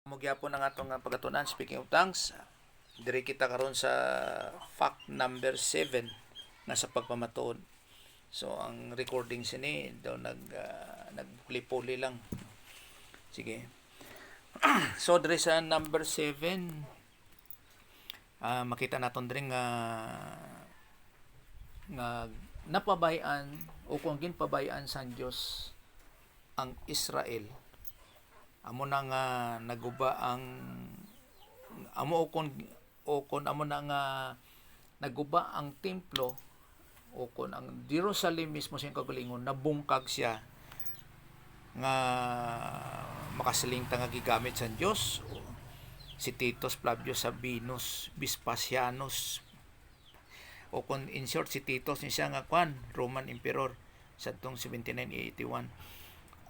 Magyapon ang atong pagatunan, speaking of tongues, diri kita karon sa fact number 7 nga sa pagpamatuod. So ang recording sini daw nagpuli-puli lang. Sige. So diri sa number 7, makita naton diri nga napabayan o kung ginpabayan sa Dios ang Israel. Amo na nga naguba ang amo o kon amo na nga naguba ang templo o kon ang Jerusalem mismo sa kagalingon nabungkag siya nga makasilingta nga gigamit sa Dios. Si Titus Flavius Sabinus Vespasianus o kon in short si Titus ni siya nga Roman Emperor sa tong 7981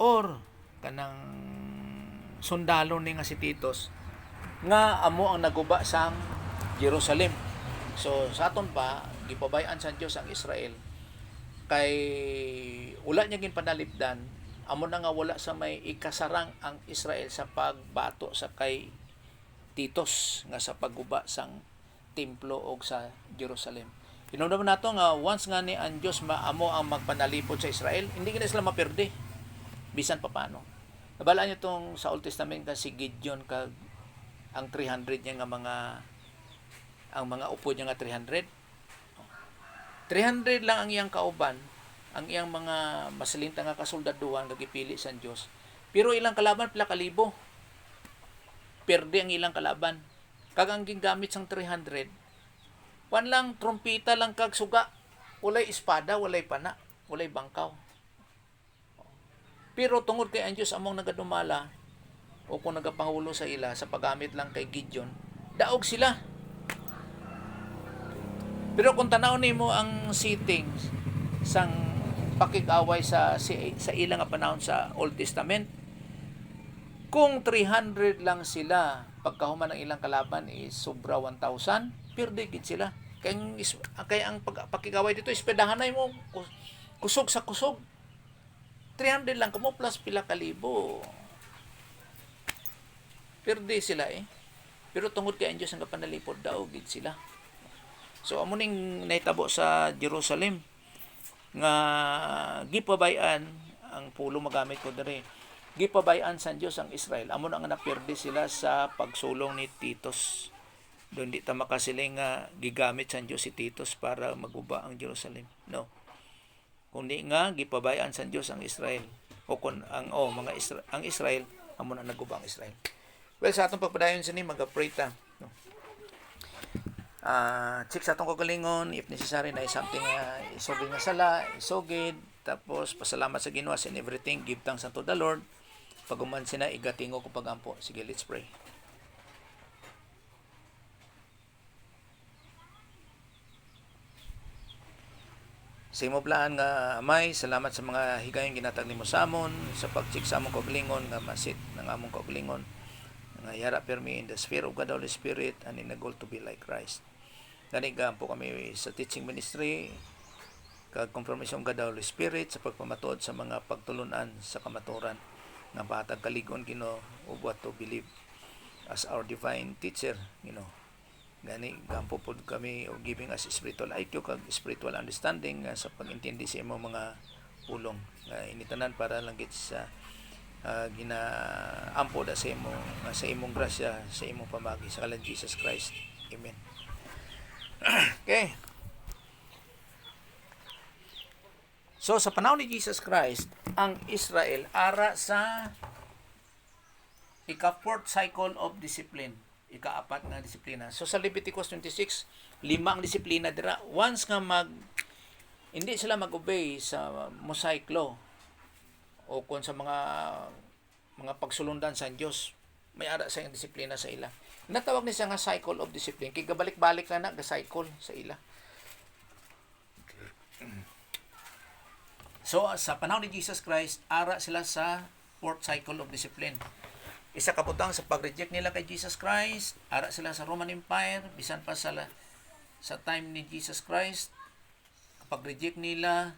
or kanang sundalo ni nga si Titus nga amo ang naguba sang Jerusalem. So sa aton pa gipabayan sa Dios ang Israel kay wala niya ginpanalipdan, amo na nga wala sa may ikasarang ang Israel sa pagbato sa kay Titus nga sa pagguba sang templo og sa Jerusalem. Hinumdum nato nga once nga ni ang Dios maamo ang magpanalipod sa Israel, hindi gina sila maperde bisan pa paano. Nabalaan niyo tong sa Old Testament ka si Gideon kag ang 300 niya nga ang mga upod niya nga 300 lang ang iyang kauban, ang iyang mga masalinta nga kasoldaduhan nga gipili sa Dios. Pero ilang kalaban pila kalibo. Perde ang ilang kalaban. Kag ang gingamit sang 300 lang trompeta lang kag suga. Walay espada, walay pana, walay bangkaw. Pero tungod kay ang Diyos among nagadumala o kung nagapangulo sa ila sa paggamit lang kay Gideon, daog sila. Pero kung tanaw nimo ang settings sang pakig-away sa ilang nga panahon sa Old Testament, kung 300 lang sila, pagkahuman ng ilang kalaban is sobra 1,000, perde gid sila. Kay ang pakig-away dito espedahan na mo kusog sa kusog. 300 lang kamo plus pila kalibo. Perde sila eh. Pero tungod kay ang Diyos ang kapanalipod daw gid sila. So amo ning nahitabo sa Jerusalem nga gipabayan ang pulo magamit ko diri. Gipabayan sa Diyos ang Israel. Amo na nga naperde sila sa pagsulong ni Titus. Doon di ta makasiling nga gigamit sa Diyos si Titus para maguba ang Jerusalem. No. Kundi nga gipabayaan sa Dios ang Israel o kun ang ang Israel amo na naguba ang Israel. Well, sa atong pagpadayon sini mag-pray ta, no. Check sa atong kagalingon if necessary na something isugid nga sala, isugid tapos pasalamat sa Ginoo in everything, give thanks unto the Lord. Paguman sina igatingo ko pagampo. Sige, let's pray. Sa imo blaan nga Amay, salamat sa mga higayong ginatag nimo sa amon sa pag-check sa among kaugalingon nga masit ng among kaugalingon nga yara permi in the sphere of God the Holy Spirit and in the goal to be like Christ. Gani po kami sa teaching ministry kag confirmation of God the Holy Spirit sa pagpamatuod sa mga pagtulunan sa kamaturan nga bahatag kaligon Ginoo of what to believe as our divine teacher, Gani gampo pod kami o giving us spiritual IQ kag spiritual understanding sa pag-intindi sa imong mga pulong. Initanan para lang gid sa ginaampo da sa imong grasya, sa imong pamagi sa ngalan Jesus Christ. Amen. Okay. So sa panahon ni Jesus Christ, ang Israel ara sa ika-fourth cycle of discipline. Ika-apat nga disiplina. So sa Leviticus 26, 5 ang disiplina dira. Once nga hindi sila mag-obey sa Mosaic law o kung sa mga pagsulundan sa Dios, may ara sa disiplina sa ila. Natawag ni siya nga cycle of discipline. Kaya gabalik-balik na cycle sa ila. So sa panahon ni Jesus Christ, ara sila sa fourth cycle of discipline. Isa kabutang sa pag-reject nila kay Jesus Christ, ara sila sa Roman Empire, bisan pa sa time ni Jesus Christ, pag-reject nila,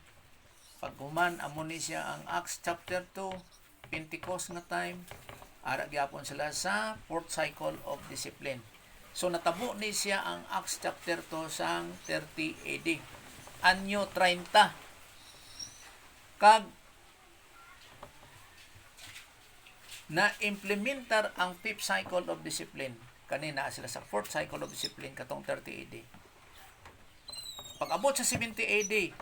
paghuman amo ni siya ang Acts chapter 2, Pentecost nga time, Ara gyapon sila sa fourth cycle of discipline. So natabo ni siya ang Acts chapter 2 sang 30 AD. Anyo 30. Kag na implementar ang fifth cycle of discipline. Kanina sila sa fourth cycle of discipline katong 30 AD. Pag-abot sa 70 AD,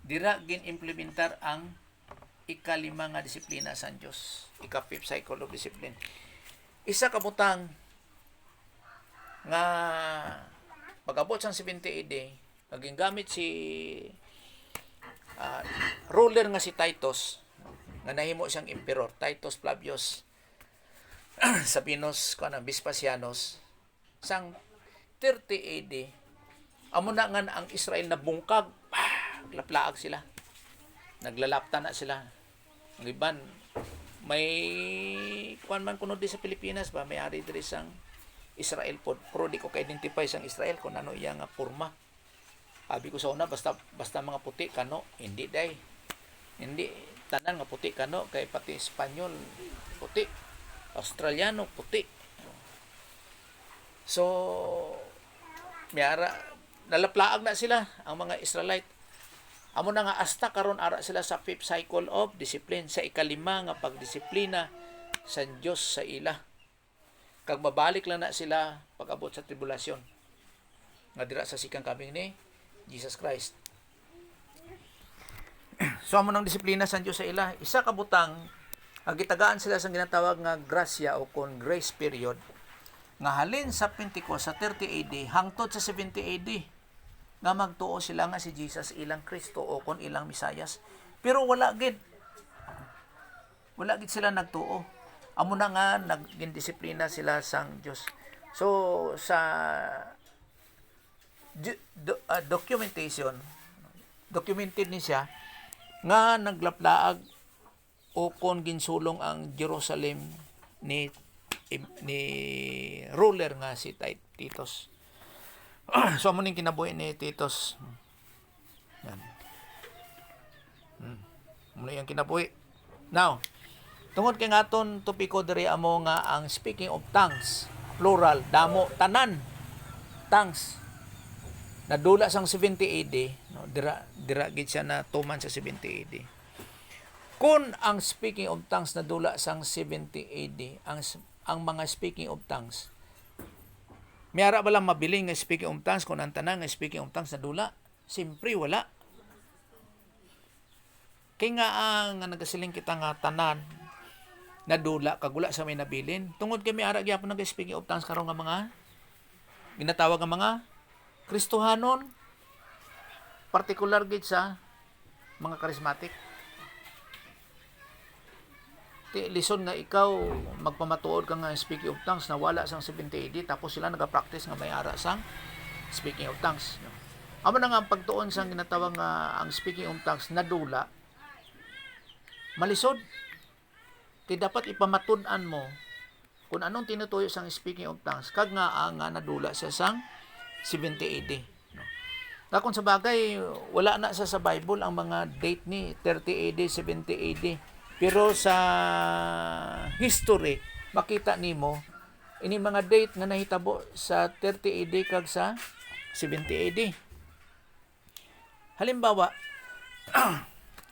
dira gin-implementar ang ikalima nga disiplina sa Dios, ika-fifth cycle of discipline. Isa ka butang nga pag-abot sa 70 AD, naging gamit si ruler nga si Titus, nga nahimo siyang emperor, Titus Flavius Sabinus Vespasianus, sang 30 AD, amo na nga ang Israel na bungkag, laplaag sila, naglalapta na sila. Ang iban, may kuan man kuno di sa Pilipinas ba, may ari diri sang Israel pod, pero di ko ka-identify sang Israel kung ano iya nga porma. Abi ko sa una, basta mga puti kano, hindi day, hindi tanan nga puti kano, kay pati Espanyol puti, Australiano puti. So miara nalaplaag na sila ang mga Israelite. Amo na nga hasta karon ara sila sa fifth cycle of discipline, sa ikalima nga pagdisiplina sa Dios sa ila. Kag mabalik lang na sila pag-abot sa tribulasyon nga dira sa sikang coming ni Jesus Christ. So amo nang disiplina sa Dios sa ila, isa ka butang ang gitagaan sila sa ginatawag nga grasya o kon grace period nga halin sa Pentecost sa 30 AD hangtod sa 70 AD nga magtuo sila nga si Jesus ilang Kristo o kon ilang Misayas. Pero wala gid sila nagtuo. Amo na nga nagindisiplina sila sang Dios. So sa documented ni siya nga naglaplaag o kon ginsulong ang Jerusalem ni ruler nga si Titus. So amo ning kinabuhi ni Titus. Yan. Muna yung kinabuhi. Now, tungod kay ngaton topiko diri amo nga ang speaking of tongues, plural, damo, tanan, tongues. Nadula sang 70 AD, no, dira gid siya na tuman sa 70 AD. Kung ang speaking of tongues nadula sang 70 AD, ang mga speaking of tongues, miyara ba lang mabiling nga speaking of tongues kung ang tanan nga speaking of tongues nadula? Siyempre wala. Kaya nga ang nagasiling kita nga tanan nadula kagula sa may nabilin. Tungod kay miyara gyapon nag speaking of tongues karon nga mga ginatawag nga mga Kristohanon, particular gid sa mga charismatic. Lison nga ikaw magpamatuod ka nga speaking of tongues na wala sang 70 AD tapos sila nagapractice nga may ara sang speaking of tongues. Amo na nga ang pagtuon sang ginatawag nga ang speaking of tongues nadula, malisod. Kaya dapat ipamatud-an mo kung anong tinutuyo sang speaking of tongues kag nga ang nadula sa sang 70 AD. Na kung sa bagay wala na sa Bible ang mga date ni 30 AD, 70 AD. Pero sa history, makita nimo ini mga date nga nahitabo sa 30 AD kag sa 70 AD. Halimbawa,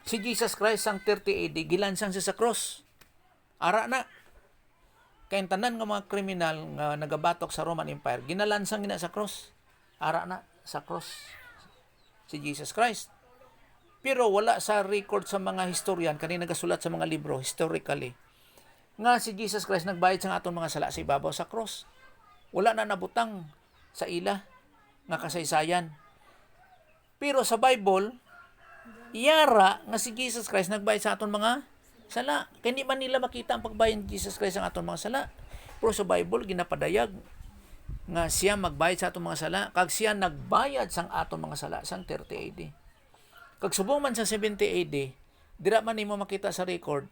si Jesus Christ sang 30 AD gilansang siya sa cross. Ara na. Kay tanan nga mga kriminal nga nagabatok sa Roman Empire, ginalansang gina sa cross. Ara na sa cross si Jesus Christ. Pero wala sa record sa mga historian kanina nagasulat sa mga libro historically nga si Jesus Christ nagbayad sa aton mga sala sa ibabaw sa cross. Wala na nabutang sa ila nga kasaysayan. Pero sa Bible, iyara nga si Jesus Christ nagbayad sa aton mga sala. Kaya di man nila makita ang pagbayad ni Jesus Christ sa aton mga sala. Pero sa Bible ginapadayag nga siya magbayad sa atong mga sala, kag siya nagbayad sang atong mga sala sang 30 AD. Kag subong man sa 70 AD, dira man nimo makita sa record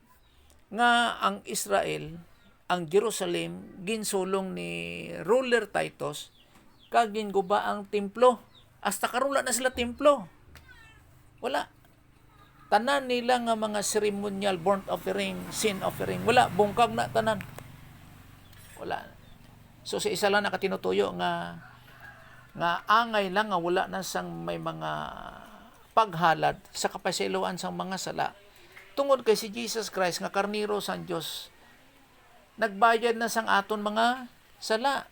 nga ang Israel, ang Jerusalem ginsulong ni ruler Titus kag ginguba ang templo. Hasta karon na sila templo. Wala. tanan nila nga mga ceremonial, burnt offering, sin offering, wala, bungkag na tanan. Wala. So sa isa lang nakatinutuyo nga angay lang nga wala na sang may mga paghalad sa kapasayloan sang mga sala. Tungod kay si Jesus Christ nga karniro sang Dios, nagbayad na sang aton mga sala.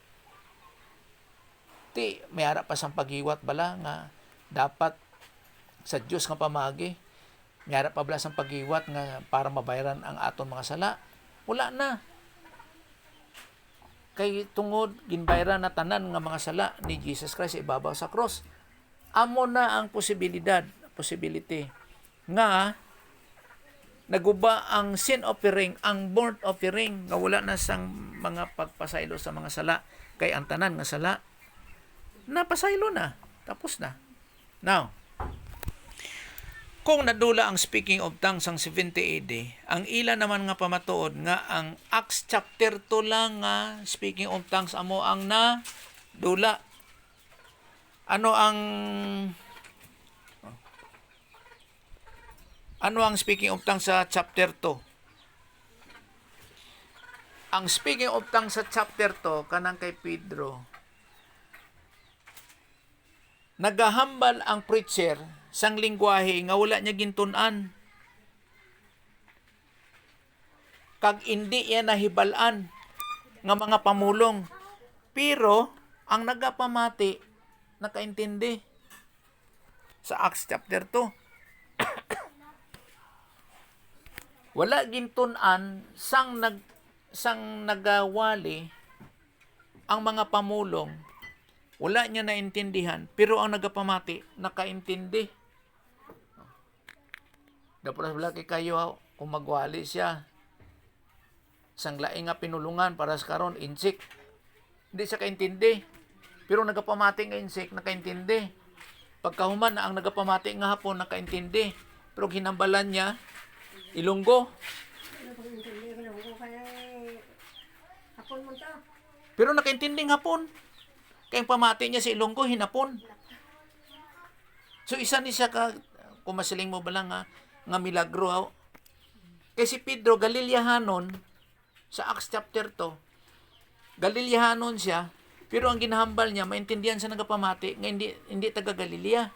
Ti may ara pa sang paghiwat bala nga dapat sa Dios nga pamagi. May ara pa bala sang paghiwat nga para mabayaran ang aton mga sala. Wala na. Kay tungod ginbayran na tanan nga mga sala ni Jesus Christ sa ibabaw sa cross. Amo na ang possibility nga naguba ang sin offering, ang burnt offering nga wala na sang mga pagpasaylo sa mga sala. Kay ang tanan nga sala napasaylo na, tapos na. Now, kung nadula ang speaking of tongues ang 70 AD, ang ila naman nga pamatuod nga ang Acts chapter 2 lang nga speaking of tongues amo ang nadula. Ano ang speaking of tongues sa chapter 2? Ang speaking of tongues sa chapter 2 kanang kay Pedro, nagahambal ang preacher sang lingwahe nga wala niya gintun-an. Kag hindi yan nahibalan nga mga pamulong. Pero ang nagapamati nakaintindi sa Acts chapter 2. Wala gintun-an sang nagawali ang mga pamulong. Wala niya naintindihan, pero ang nagapamati nakaintindi. Dapat laki kayo kung magwali siya sang laing nga pinulungan para sa karon insik. Hindi siya kaintindi. Pero nagapamati nga insik nakaintindi. Pagkahuman na ang nagapamati nga hapon nakaintindi. Pero ginambalan niya Ilonggo. Pero nakaintindi nga hapon. Kaya pamati niya sa Ilonggo hinapon. So isa ni siya ka kung masiling mo ba lang nga milagro. Kay si Pedro Galileahanon sa Acts chapter 2. Galileahanon siya, pero ang ginahambal niya maintindihan sa nagapamati nga hindi taga Galilea.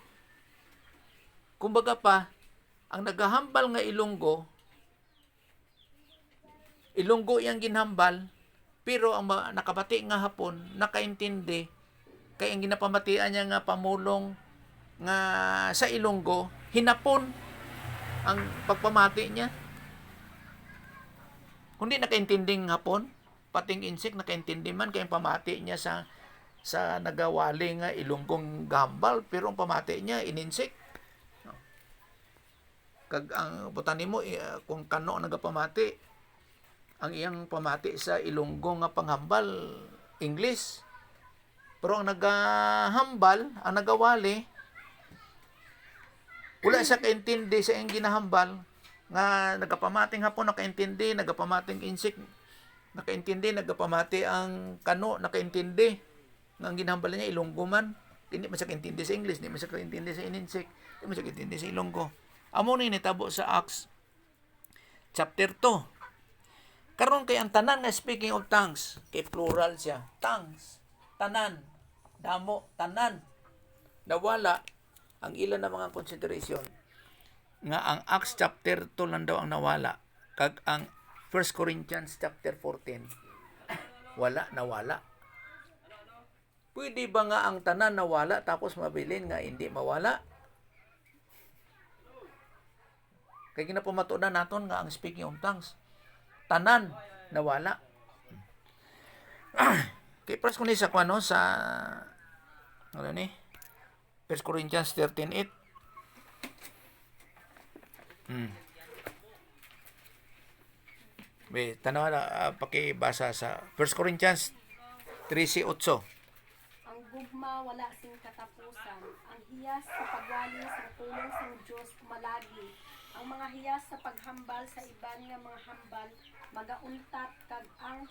Kumbaga pa, ang nagahambal nga Ilonggo iyang ginhambal, pero ang nakabati nga hapon nakaintindi kay ang ginapamatian niya nga pamulong nga sa Ilonggo hinapon ang pagpamati niya. Kundi nakaintinding hapon, pating insik nakaintindi man kay ang pamati niya sa nagawali nga Ilonggong gahambal, pero ang pamati niya ininsik. Kag ang butani mo kung kano nagapamati, ang iyang pamati sa Ilonggo nga panghambal English. Pero ang nagahambal, ang nagawali, wala siya kaintindi sa iyang ginahambal nga nagapamating hapon nakaintindi, nagapamating insik nakaintindi, nagapamati ang kano nakaintindi nga ang ginahambal niya Ilonggo man. Hindi man siya kaintindi sa English, hindi man siya kaintindi sa ininsik, hindi man siya kaintindi sa Ilonggo. Amo ni nitabo sa Acts chapter 2. Karon kay ang tanan nga speaking of tongues, kay plural siya. Tongues, tanan, damo, tanan. Nawala ang ilan na mga consideration nga ang Acts chapter 2 lang daw ang nawala. Kag ang 1 Corinthians chapter 14 nawala. Pwede ba nga ang tanan nawala tapos mabilin nga hindi mawala? Kaya ginapamato na naton nga ang speaking of tongues, tanan nawala. Kay pras ko ni sa kwano sa ano ni 1 Corinthians 13:8. Be tanaw na pakibasa sa 1 Corinthians 13:8. Ang gugma wala sing katapusan. Ang hiyas sa pagwali sa tulong sa Dios malagi. Ang mga hiyas sa paghambal sa iban nga mga hambal magauntat kag ang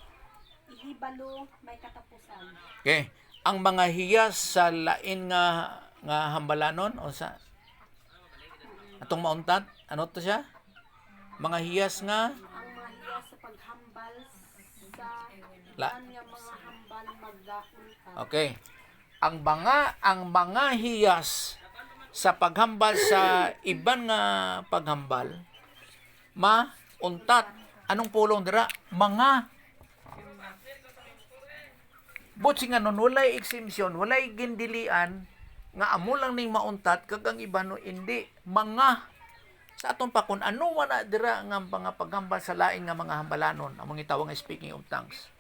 ihibalo may katapusan. Okay. Ang mga hiyas sa lain nga hambalanon o sa atong mauntat ano to siya? Mga hiyas nga ang mga hiyas sa paghambal sa La- iban nga mga hambal magdaunta. Okay. Ang mga hiyas sa paghambal sa iban nga paghambal mauntat. Anong pulong dira? Mga butsi nga nun, walay exemption, walay gindilian nga amo lang ning mauntat kag ang iba no hindi. Mga sa aton pa kung ano man na dira nga mga paghambal sa lain nga mga hambalanon, among gitawag nga speaking of tongues.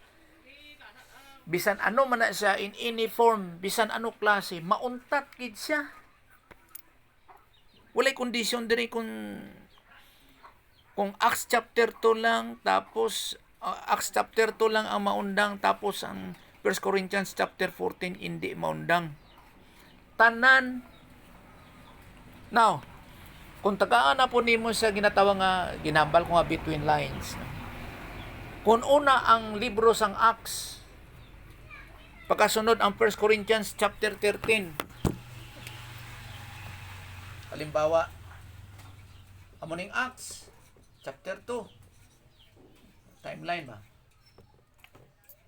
Bisan ano man na siya in any form, bisan ano klase, mauntat gid siya. Walay kondisyon diri kung Acts chapter 2 lang, tapos Acts chapter 2 lang ang maundang, tapos ang 1 Corinthians chapter 14 hindi maundang. Tanan. Now, kung tagaan na po nimo sa ginatawag nga ginambal ko nga between lines. Kung una ang libro sang Acts, pagkasunod ang 1 Corinthians chapter 13. Halimbawa, amo ning Acts chapter 2. Timeline ba?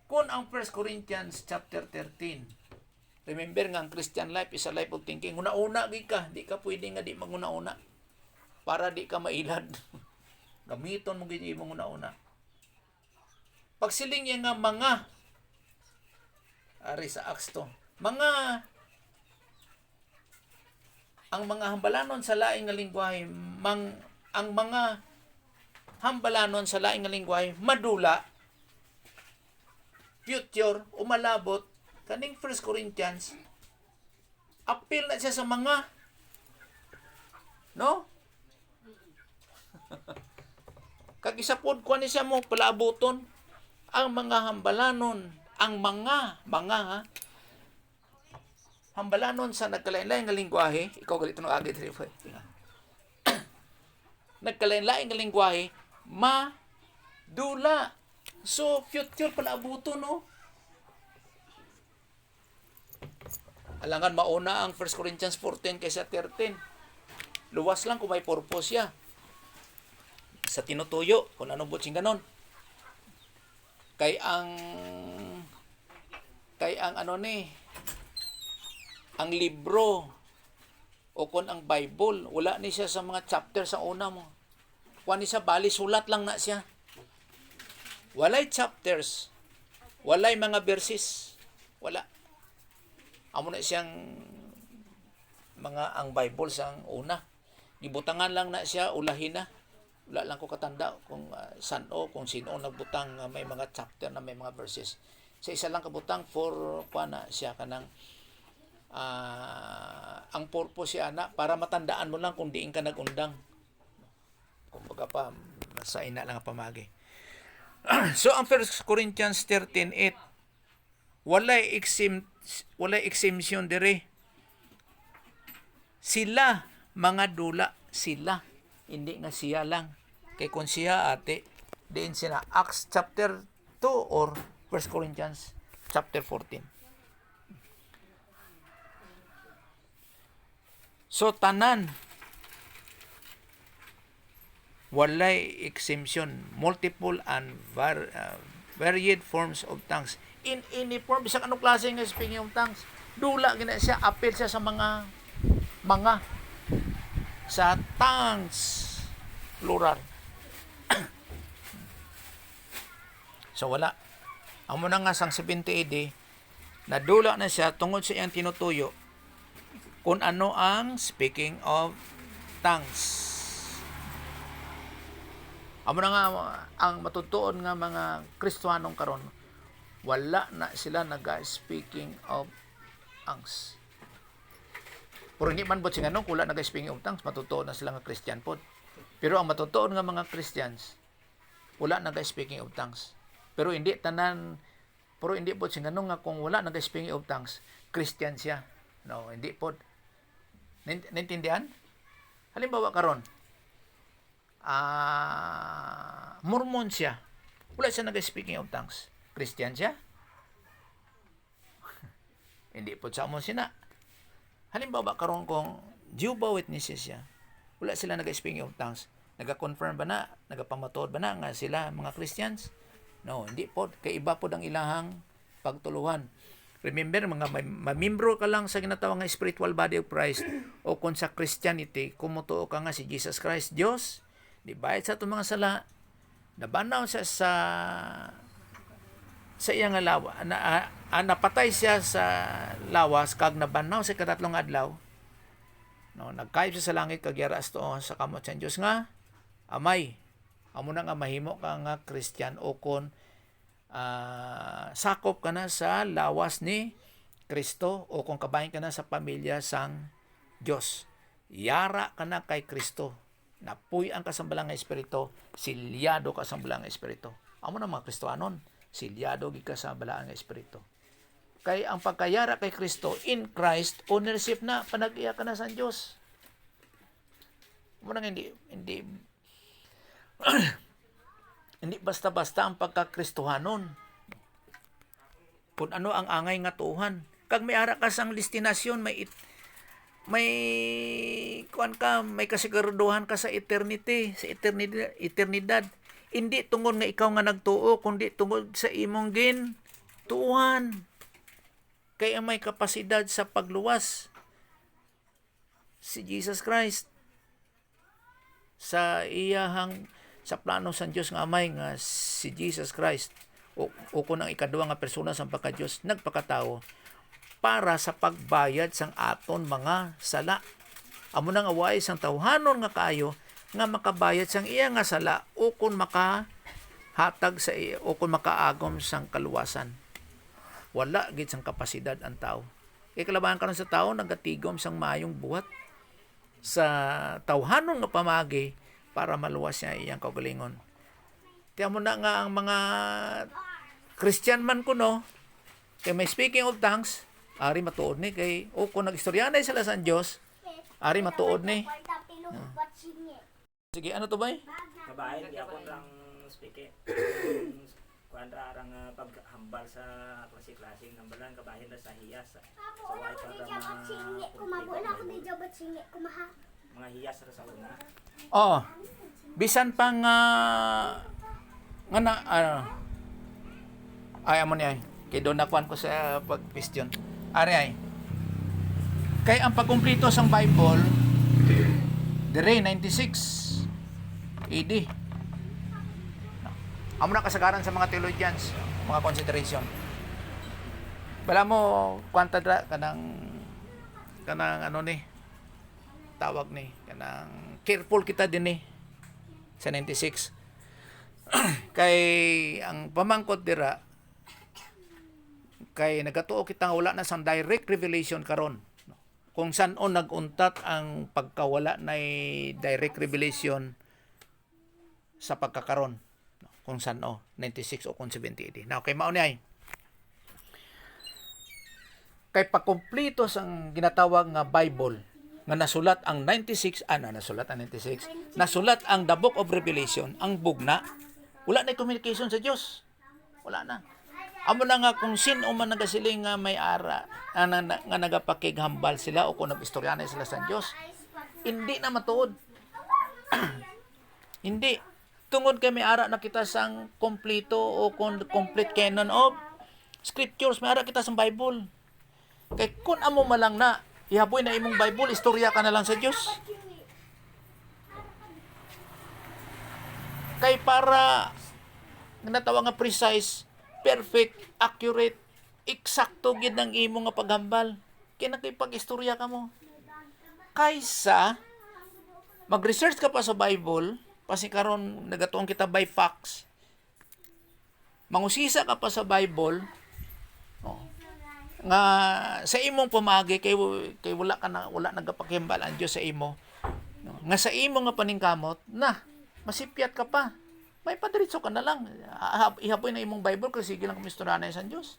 Kung ang 1 Corinthians chapter 13, remember nga ang Christian life is a life of thinking. Una-una gid ka, di ka pwede nga di maguna-una para di ka mailad. Gamiton mo gid imong una-una. Pagsiling niya nga mga ari sa Acts to, ang mga hambalanon sa laing nga lengguwahe, ang mga hambalanon sa laing nga lengguwahe madula, future, umalabot, kaning 1 Corinthians, appeal na siya sa mga, no? Kag isa pod kuan ni siya mo palaabuton ang mga hambalanon, ang mga ha, hambalanon sa nagkalain-lain nga lengguwahe, ikaw galito no agad rin. Nagkalain-lain nga lengguwahe, madula. So, future pala abuto, no? Alangan mauna ang 1 Corinthians 14 kaysa 13. Luwas lang kung may purpose siya. Sa tinutuyo, kung ano butsing ganon. Kay ang ang libro o kung ang Bible, wala ni siya sa mga chapter sa una mo. Kuha ni siya, bali, sulat lang na siya. Walay chapters, walay mga verses, wala. Amo na siyang ang Bible sang una. Gibutangan lang na siya, ulahin na. Wala lang ko katanda kung kung sino nagbutang may mga chapter na may mga verses. Sa isa lang kabutang for na siya kanang ang purpose siya na para matandaan mo lang kung diin ka nagundang. Kumbaga pa sa ina lang pamagi. So ang 1 Corinthians 13:8 walay exemption dire. Sila mga dula, sila, hindi nga siya lang. Kay kung siya ate, diin sila Acts chapter 2 or 1 Corinthians chapter 14. So tanan walay exemption, multiple and varied forms of tongues. In any form, bisang anong klase ng speaking of tongues, dula gina siya, appeal siya sa mga sa tongues, plural. So wala. Amo na nga sang 70 AD, nadula na siya tungod sa iyang tinutuyo kung ano ang speaking of tongues. Amo na nga ang matutuon nga mga Kristiyanong karon, wala na sila naga-speaking of tongues. Pero hindi man po siya ganun, wala naga-speaking of tongues, matutuon na sila nga Christian po. Pero ang matutuon nga mga Christians, wala naga-speaking of tongues. Pero hindi po siya ganun nga kung wala naga-speaking of tongues, Christian siya. No, hindi po. Naintindihan? Halimbawa karon, Mormon siya. Wala siya nag-speaking of tongues. Christian siya? Hindi po sa amon sina. Halimbawa karon kung Jehovah's Witnesses siya. Wala sila nag-speaking of tongues. Naga-confirm ba na, nagapamatuod ba na nga sila mga Christians? No, hindi po. Kay iba po ang ilahang pagtuluhan. Remember, mga mamembro ka lang sa ginatawag nga spiritual body of Christ o kung sa Christianity, kumutuo ka nga si Jesus Christ, Diyos, di bayad sa itong mga sala, nabanaw siya sa iyang lawa, napatay siya sa lawas, kag nabanaw sa katatlong adlaw, no, nagkayop siya sa langit, kag yaras to sa kamot sa Diyos nga, amay, amo na nga mahimo ka nga Christian o kung sakop ka na sa lawas ni Kristo o kung kabahin ka na sa pamilya sang Diyos. Yara ka na kay Kristo. Napuy ang kasambalang espiritu, silyado ka sa sambalang espiritu. Amo na mga Kristohanon, silyado gi ka sa balang espiritu. Kay ang pagkayara kay Kristo in Christ, ownership na, panag-iya ka na sa Diyos. Amo nang hindi hindi basta-basta ang pagkakristohanon. Kung ano ang angay nga tuhan. Kag may ara ka sang destinasyon, may kuan ka, may kasiguraduhan ka sa eternity, sa eternidad. Hindi tungod nga ikaw nga nagtuo, kundi tungod sa imong tuhan. Kaya may kapasidad sa pagluwas si Jesus Christ sa iyahang sa plano sa Diyos nga Amay nga si Jesus Christ o kung ang ikaduwa nga persona sa pagka-Diyos nagpakatao para sa pagbayad sang aton mga sala. Amo nang away sang tawhanon nga kaayo nga makabayad sang iya nga sala o kung makahatag sa iya o kung makaagom sang kaluwasan. Wala gid sang kapasidad ang tao. Kay kalabahan karon sa tao nagatigom sang maayong buhat sa tawhanon nga pamagi para maluwas niya iyang kaugalingon. Tiyan mo na nga ang mga Christian man kuno, kay may speaking of tongues, ari matuod ni kay o kung nag-istoryanay sila sa Dios, ari matuod ni. Sige, ano to ba? Kabahin, di ako lang speaking. Kuan ra arang paghambal sa klase-klase ng balan kabahin ra sa hiyas. Sa way para mga hiyas ra sa una. Oh. Bisan pang nga na ay amo ni ay kay do nakuan ko sa pag-question. Ari ay. Kay ang pagkumpleto sang Bible dire 96 AD. Amo na kasagaran sa mga theologians, mga consideration. Bala mo kwanta dra kanang ano ni tawag ni kanang careful kita din ni sa 96. Kay ang pamangkot dira kay nagatuo kita nga wala na sang direct revelation karon. Kung saan on naguntat ang pagkawala na direct revelation sa pagkakaron. Kung saan 96 o kung 70 AD. Now, kay mao ni ay kay pagkumpleto sang ginatawag nga Bible nga nasulat ang 96 nasulat ang the Book of Revelation, ang bugna, wala na communication sa Dios. Wala na. Amo na nga kung sino man nagasiling nga may ara nga nagapakighambal sila o kung nag-istoryanay sila sa Dios, hindi na matuod. Hindi. Tungod kay may ara na kita sang kompleto o complete canon of scriptures, may ara kita sang Bible. Kay kung amo malang na ihaboy na imong Bible, istorya ka na lang sa Dios. Kay para natawag nga precise, perfect, accurate, eksakto gid ang imong nga paghambal. Kay nakipag-istorya ka mo. Kaysa mag-research ka pa sa Bible, kasi karon nagatuong kita by facts. Mangusisa ka pa sa Bible, nga sa imong pamagi kay wala nagapakimbal ang Dios sa imo. Nga sa imo nga paningkamot na masipyat ka pa. May padiretso ka na lang. Ihaboy na imong Bible kasi sige lang kumistoryanay sa Dios.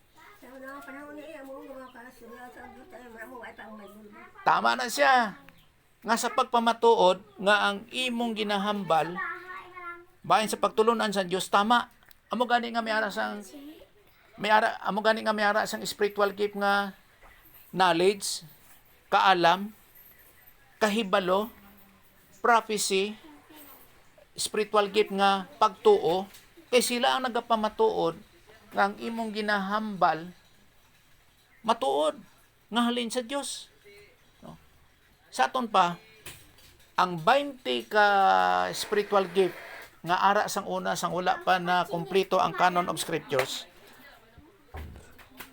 Tama na siya. Nga sa pagpamatuod nga ang imong ginahambal bahin sa pagtulunan sa Dios tama. Amo gani nga may ara sang spiritual gift nga knowledge, kaalam, kahibalo prophecy, spiritual gift nga pagtuo, kay sila ang nagapamatuod nga ang imong ginahambal matuod nga halin sa Dios. No? Sa aton pa, ang 20 ka spiritual gift nga ara sang una sang wala pa na kompleto ang canon of scriptures,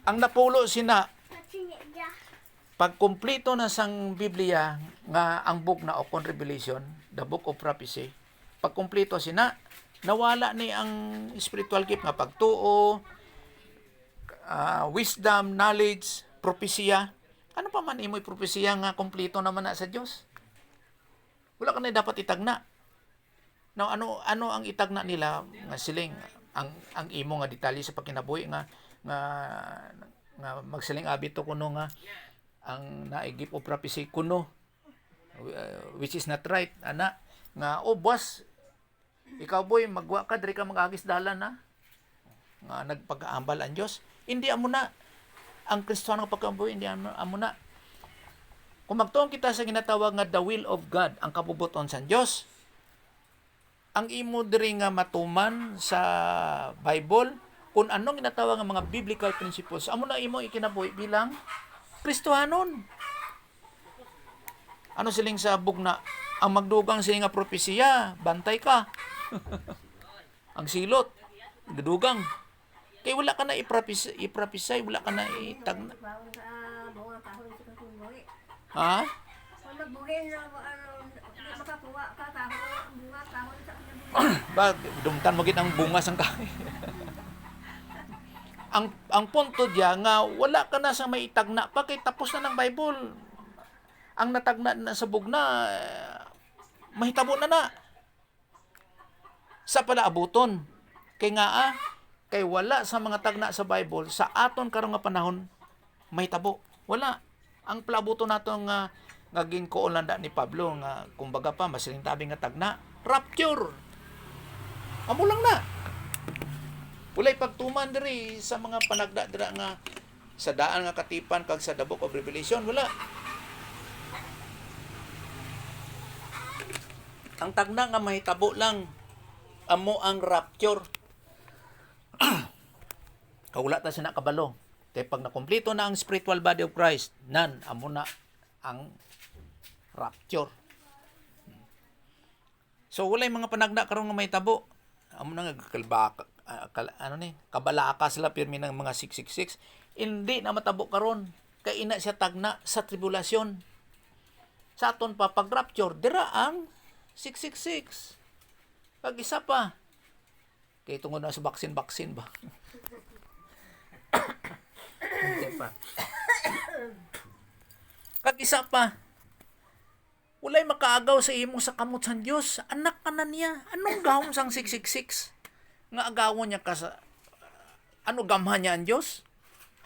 ang napulo sina pag kompleto na sang Biblia nga ang book na Ocon Revelation, the book of prophecy, pag kompleto sina, nawala ni ang spiritual gift nga pagtuo, wisdom, knowledge, propesya. Ano pa man imoy propesya nga kompleto naman na sa Dios? Wala ka na dapat itagna. Now, ano ang itagna nila nga siling ang imo nga detalye sa pagkinabuhi nga magsiling abito kuno nga ang naigip o prophecy kuno, which is not right, ana nga boss, ikaw boy magwa ka diri ka magagis dalan na nga nagpag-aambal ang Dios. Hindi amo na ang Kristiyano nga pagkabuhi, hindi amo na. Kung magtuon kita sa ginatawag nga the will of God, ang kabubuton sa Dios, ang imo diri nga matuman sa Bible kung anong ginatawag nga mga biblical principles, amo na imo ikinabuhi bilang Kristohanon. Ano siling sa bugna? Ang magdugang siling nga propesya, bantay ka. Ang silot, gadugang. Kaya wala ka na iprophesy, wala ka na itagna. Ha? Ba, dumtan mo gid ang bunga sang kahoy. ang punto diya nga wala ka na sa may itagna pa kay tapos na ng Bible. Ang natagna na sa bugna mahitabo na. Sa pala abuton. Kay nga kay wala sa mga tagna sa Bible sa aton karong nga panahon mahitabo. Wala. Ang palabuton nato nga naging koolanda ni Pablo nga kumbaga pa masiling tabi nga tagna, rapture. Amo lang na. Walay pagtuman diri sa mga panagda dira nga sa daan nga katipan kag sa the book of Revelation, wala. Ang tagna nga mahitabo lang amo ang rapture. Wala ta siya nakabalo. Kaya pag nakumpleto na ang spiritual body of Christ, amo na ang rapture. So walay mga panagda karon nga mahitabo. Amo na nga kabalaka sila pirmi ng mga 666. Hindi na matabo karon kay ina siya tagna sa tribulasyon. Sa aton pa pag rapture dira ang 666. Pag isa pa kay tungod na sa baksin ba. Hindi pa. Kag isa pa walay makaagaw sa imo sa kamot sa Dios. Anak ka na niya. Anong gawon sang 666? Nga agawon niya ka sa ano gamhan niya ang Dios?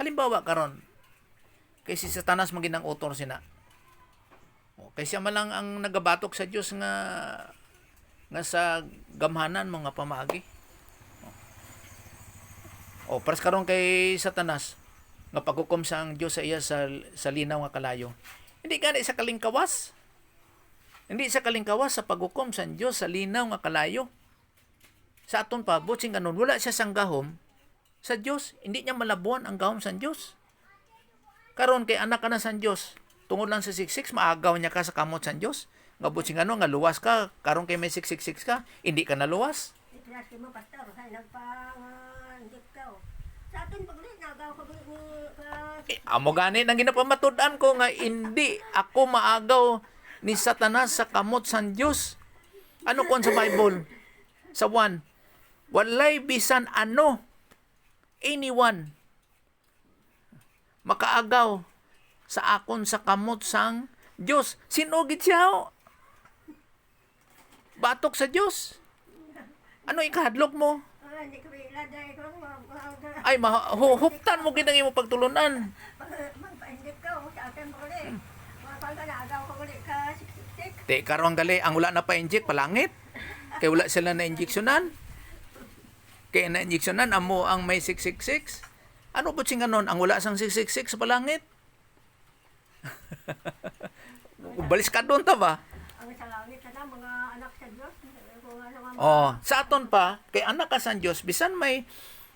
Halimbawa karon kay si Satanas maginang utor sina. Kay siya malang ang nagabatok sa Dios nga sa gamhanan mga pamaagi. Paras karon kay Satanas nga paghukom sa ang Dios sa iya sa linaw nga kalayo. Hindi gani sa kalingkawas. Hindi sa kalingkawas sa paghukom sa Dios sa linaw nga kalayo. Sa aton pa butsing kanon wala siya sang gahom sa Dios, hindi niya malabuan ang gahom sa Dios. Karon kay anak ka na sa Dios, tungod lang sa 66 maagaw niya ka sa kamot sa Dios. Nga butsing kanon nga luwas ka, karon kay may 666 ka, hindi ka na luwas. mo pastor, hay nagpang-inject ka. Sa atin pag nagaw ko ni Amo gani nang ginapamatud-an ko nga hindi ako maagaw ni Satanas sa kamot sa Dios. Ano kon sa Bible? Sa 1, walay bisan ano, anyone, makaagaw sa akon sa kamot sang Dios. Sinugid siya. Batok sa Dios. Ano ikahadlok mo? hindi ko iladay ko Ay, huptan mo ginang imo pagtulunan. magpa-inject ka sa atin ko ni. Pag nagaw ko ni ka 66. Te karon gali ang wala na pa-inject palangit. Kay wala sila na injeksyonan. Kay na injeksyonan amo ang may 666. Ano po sing ganon ang wala sang 666 sa palangit? Balis ka doon ta ba? Ang lang sa langit sana mga anak sa Dios. Kung ano nga Oh, sa aton pa kay anak ka sang Dios bisan may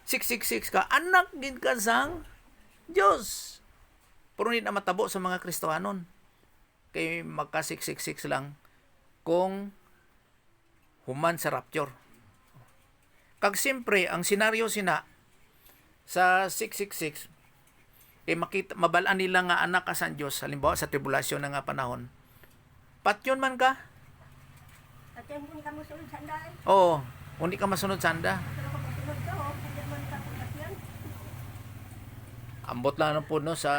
666 ka, anak gid ka sang Dios. Pero hindi na matabo sa mga Kristohanon. Kay magka 666 lang kung human sa rapture. Kag siyempre ang senaryo sina sa 666 makita mabalaan nila nga anak ka sang Dios halimbawa sa tribulation na nga panahon. Patyon man ka? at yan kung kamo sulod sa anday. Oo, hindi ka masunod sanda. Pero kung masunod ka, hindi man ka at yan. Ambot lang ng puno sa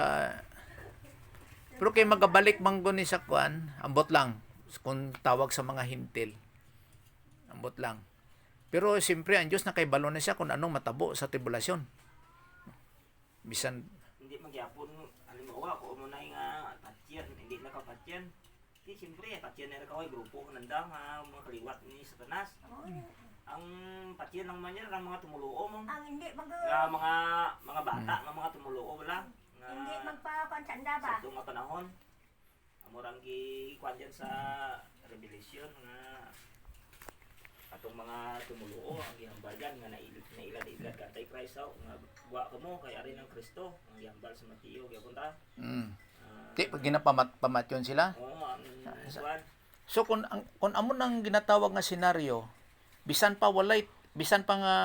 pero kay magabalik manggo ni sa kuan, ambot lang kung tawag sa mga hintil. Ambot lang. Pero siyempre ang Diyos nakaibalo na siya kung anong matabo sa tribulation. Bisan Hindi magyapon, halimbawa, kung mo na nga patyan, hindi na ka patyan. Di, siyempre, patyan na kaway grupo nandang mga kaliwat ni Satanas. Ang patyan lang man yan, ang mga tumuluo mo. Ang hindi Nga mga bata, nga mga tumuluo lang. Nga, hindi magpapansanda ba? sa itong nga panahon. Amorang gikuan dyan sa Revelation nga atong mga tumuluo ang gihambal dyan nga nailad-ilad ka tay Christ nga buwa ka mo kay ari ng Kristo ang gihambal sa Mateo gyapon ta. Di pag ginapamatyon sila. Oo, ang kuan. So kung amo nang ginatawag nga senaryo, bisan pa nga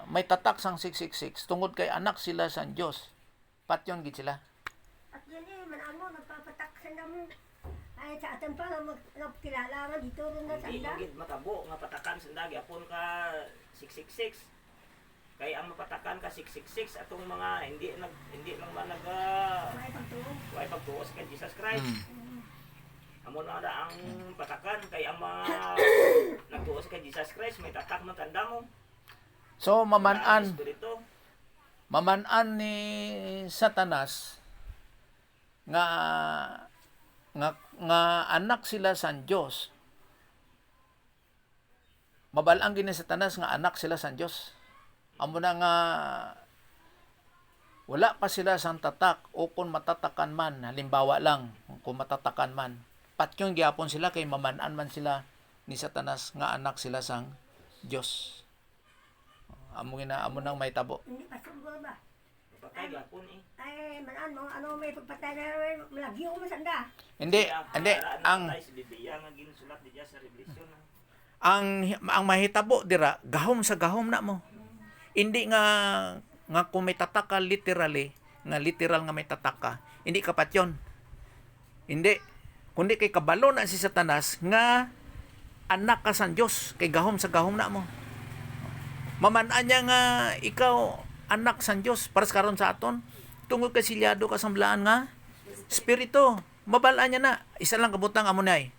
may tatak sang 666 tungod kay anak sila sa Dios. Patyon gid sila. At yan manaan mo, nagpapatak sa damo. Ay, sa atin pa, nagkilala nga dito rin na Hindi sanda. mo gid matabo nga patakan sa gyapon ka 666. Kay ang mapatakan ka 666 atong mga hindi lang man May pagtuo. way pagtuo sa kay Jesus Christ. Amo na ang patakan kay ang mga nagtuo sa kay Jesus Christ may tatak man tanda mo. So Ang mamanan espiritu. ni Satanas nga anak sila sa Dios. Mabalang gini Satanas nga anak sila sa Dios. Amo na nga wala pa sila sang tatak o kung matatakan man, halimbawa lang kung matatakan man. Patyon gyapon sila kay mamanan man sila ni Satanas nga anak sila sang Dios. Amo nang may tabo. Hindi pa sugol ba? Patay gyapon eh. Ay, manaan mo, ano may pagpatay na malagyo mo sanda. Hindi ang sa Biblia nga ginsulat diya sa Revelation. ang mahitabo dira gahom sa gahom na mo. Hindi nga kung may tataka literally, nga literal nga may tataka, hindi ka patyon. Hindi. Kundi kay kabalo na si Satanas nga anak ka sa Dios kay gahom sa gahom na mo. Maman-an niya nga ikaw anak sa Dios para sa karon sa aton tungod kay silyado ka samblaan nga espiritu. Mabalaan niya na isa lang kabutang amo nay.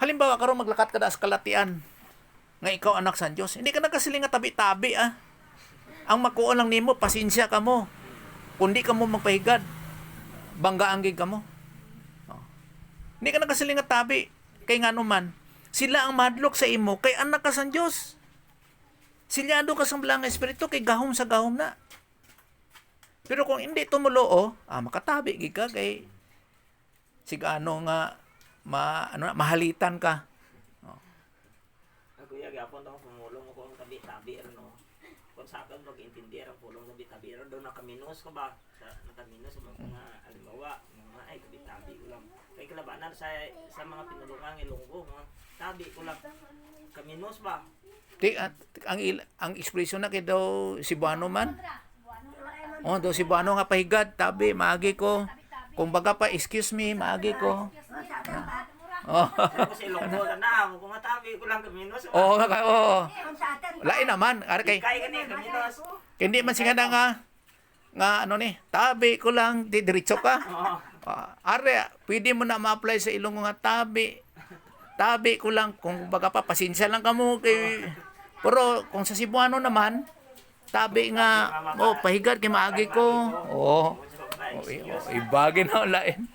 Halimbawa karon maglakat ka da sa kalatian nga ikaw anak sa Dios. Hindi ka nagkasiling nga tabi-tabi ah. Ang makuon lang nimo pasensya ka mo. Kundi ka mo magpahigad. Banggaan gid ka mo. Hindi ka nagkasiling nga tabi kay ngano man. Sila ang madlok sa imo kay anak ka sa Dios. Silyado ka sa blang espiritu kay gahom sa gahom na. Pero kung hindi tumulo makatabi gid ka kay sigano nga mahalitan ka. Kuya gyapon daw pumulong ko ang tabi-tabi no. Kung sa akin mag-intindi ang pulong tabi-tabi do nakaminos ko ba sa nakaminos sa mga halimbawa mga ay tabi-tabi ko lang. Kay kalabanan sa mga pinulungan ilunggo mga tabi ko lang. Kaminos ba? Ang ekspresyon na kay daw Cebuano man. Do Cebuano nga pahigad, tabi, maagi ko. Kung baga pa, excuse me, maagi ko. Tapos ilunggo na kung tabi ko lang kaminos. Oo. Sa atin, Lain naman, Kay kani kaminos. hindi man singa nga ano ni, tabi ko lang, diretso ka. Are, pwede mo na ma-apply sa Ilonggo nga tabi. Tabi ko lang, kung baga pa, pasensya lang ka mo kay. Pero kung sa Cebuano naman, tabi nga, pahigad kay maagi ko. Ibagin na lain.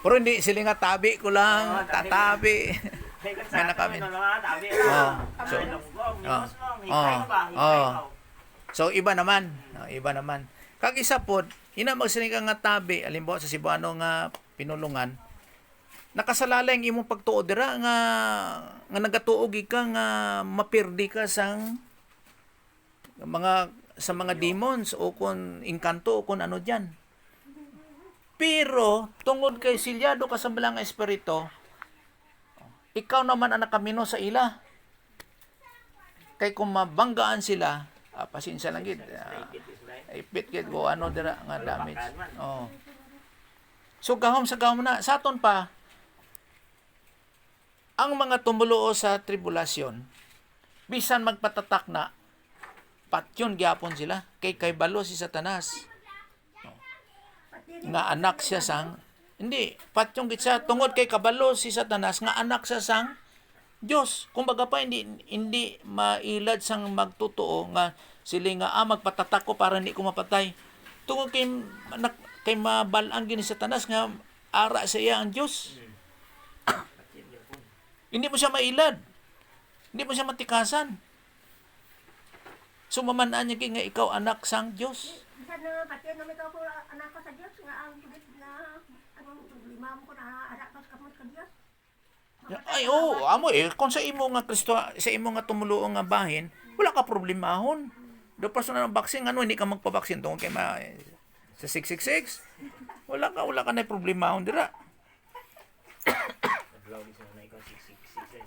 Pero hindi sila nga tabi ko lang, tatabi. May nakamin. Tabi. Oh, so, Longgong, oh, Hikay oh, ka ba? Hikay oh. ka. So iba naman, iba naman. Kag isa pod, ina magsiling ka nga tabi, alimbawa sa Cebuano nga pinulungan, nakasalalay ang imong pagtuo dira nga nagatuog ka nga mapirdi ka sa mga demons o kun engkanto o kun ano diyan. Pero tungod kay silyado ka sa balang espiritu, ikaw naman ang nakamino sa ila. Kay kung mabanggaan sila, pasensya lang gid. Ipit gid go ano dira nga damage. Oh. So gahom sa gahom na sa aton pa ang mga tumuluo sa tribulasyon bisan magpatatak na patyon gyapon sila kay balo si Satanas. Nga anak siya sang hindi patyon gid siya tungod kay kabalo si Satanas nga anak siya sang Dios. Kumbaga pa hindi mailad sang magtotoo nga sila nga magpatatak ko para hindi ko mapatay. Tungod kay mabalang gini Satanas nga ara sa iya ang Dios. Hindi mo siya mailad. Hindi mo siya matikasan. Sumamanaan niya kay nga ikaw anak sang Dios. Bisan na pati na may ko anak ko sa Dios nga ang pulit na anong problema mo ko na anak ko sa kamot ka Dios. Ay amo kung sa imo nga Kristo sa imo nga tumuluo nga bahin, wala ka problemahon. Do personal ng vaccine hindi ka magpa-vaccine tungod kay sa 666. Wala ka na problemahon dira.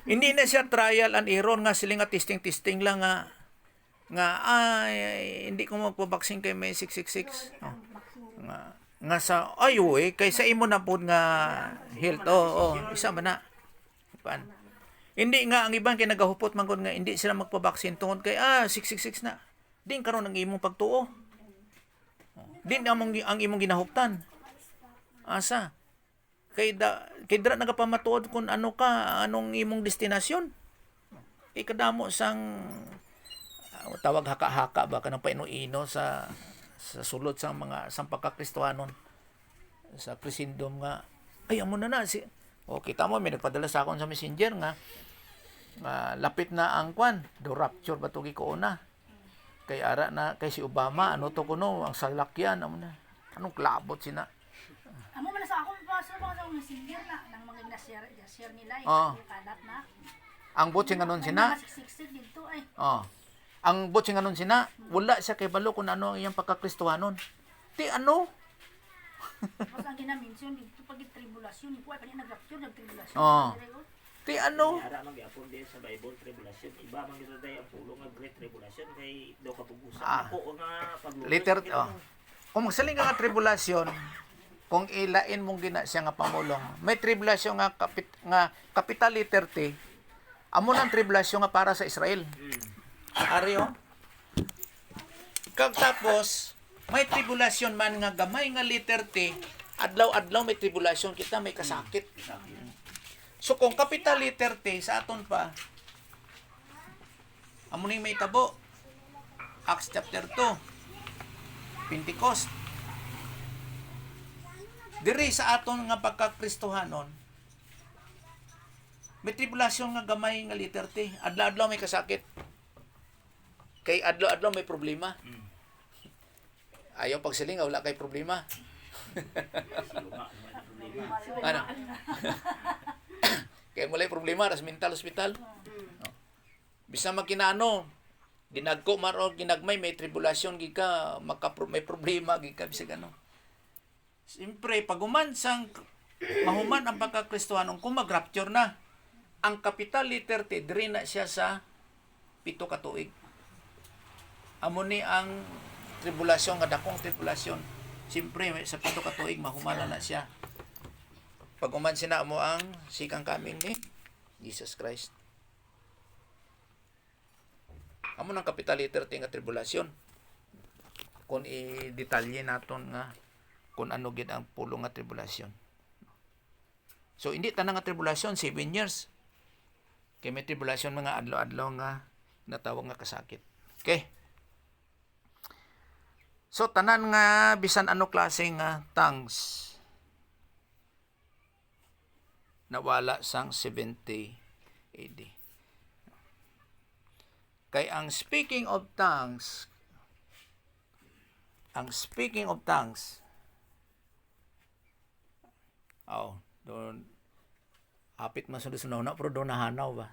Hindi na siya trial and error nga sila nga testing lang nga hindi ko magpa-vaccine kay may 666. Oh. Nga sa kay sa imo na pod nga health isa man na. Pan. Hindi nga ang ibang kinagahupot man nga hindi sila magpa-vaccine tungod kay 666 na. Din karon ang imong pagtuo. Din ang imong ginahuptan. Asa? Kay dra nagapamatuod kung anong imong destinasyon. Ikadamo sang tawag haka-haka ba kanang paino-ino sa sulod sa mga pagkakristohanon sa Krisendom nga amo na si kita mo may nagpadala sa akon sa Messenger nga lapit na ang do rapture ba to ko una kay ara na kay si Obama to kuno ang salakyan amo na anong klabot sina amo man sa akon pa sa mga Messenger na nang mga na-share nila kalat na ang botsing anon sina dito ay ang botsing anon sina wala siya kay balo kung ano ang iyang pagkakristohanon ti ano mas ang ginamention dito pag tribulasyon ko ay nag-rapture nag-tribulasyon ti ano Ara magyapon din sa Bible tribulation. Iba man gito day ang pulo nga great tribulation kay do kapugusan ako nga paglulot. Liter kung magsaling ka nga tribulasyon kung ilain mong gina siya nga pamulong may tribulasyon nga capital letter T amo nang tribulasyon nga para sa Israel. Aryo kag tapos may tribulasyon man nga gamay nga letter T adlaw-adlaw may tribulasyon kita may kasakit. So kung capital letter T sa aton pa amo ning may tabo Acts chapter 2 Pentecost diri sa aton nga pagkakristohanon may tribulasyon nga gamay nga letter T adlaw-adlaw may kasakit kay adlaw-adlaw may problema. Ayaw pagsilingaw, wala kay problema. Ano? Kaya mulay problema, ras mental hospital. Bisa makinano, ginagko maro ginagmay may tribulasyon gika may problema gika bisag ano. Siyempre paguman sang mahuman ang pagkakristohanon kung mag-rapture na. Ang capital letter T diri na siya sa 7 ka tuig. Amo ni ang tribulasyon nga dakong tribulasyon. Siyempre sa 7 ka tuig mahumana na siya. Paguman sina mo ang sikang coming ni Jesus Christ. Amo nang capital letter T nga tribulasyon. Kung i-detalye naton nga kung ano gid ang pulong nga tribulasyon. So hindi tanang nga tribulasyon 7 years. Kay may tribulasyon mga adlaw-adlaw nga natawag nga kasakit. Okay. So tanan nga bisan ano klase nga tongues nawala sang 70 AD. Kay ang speaking of tongues, doon, hapit man sa na pero doon nahanaw ba?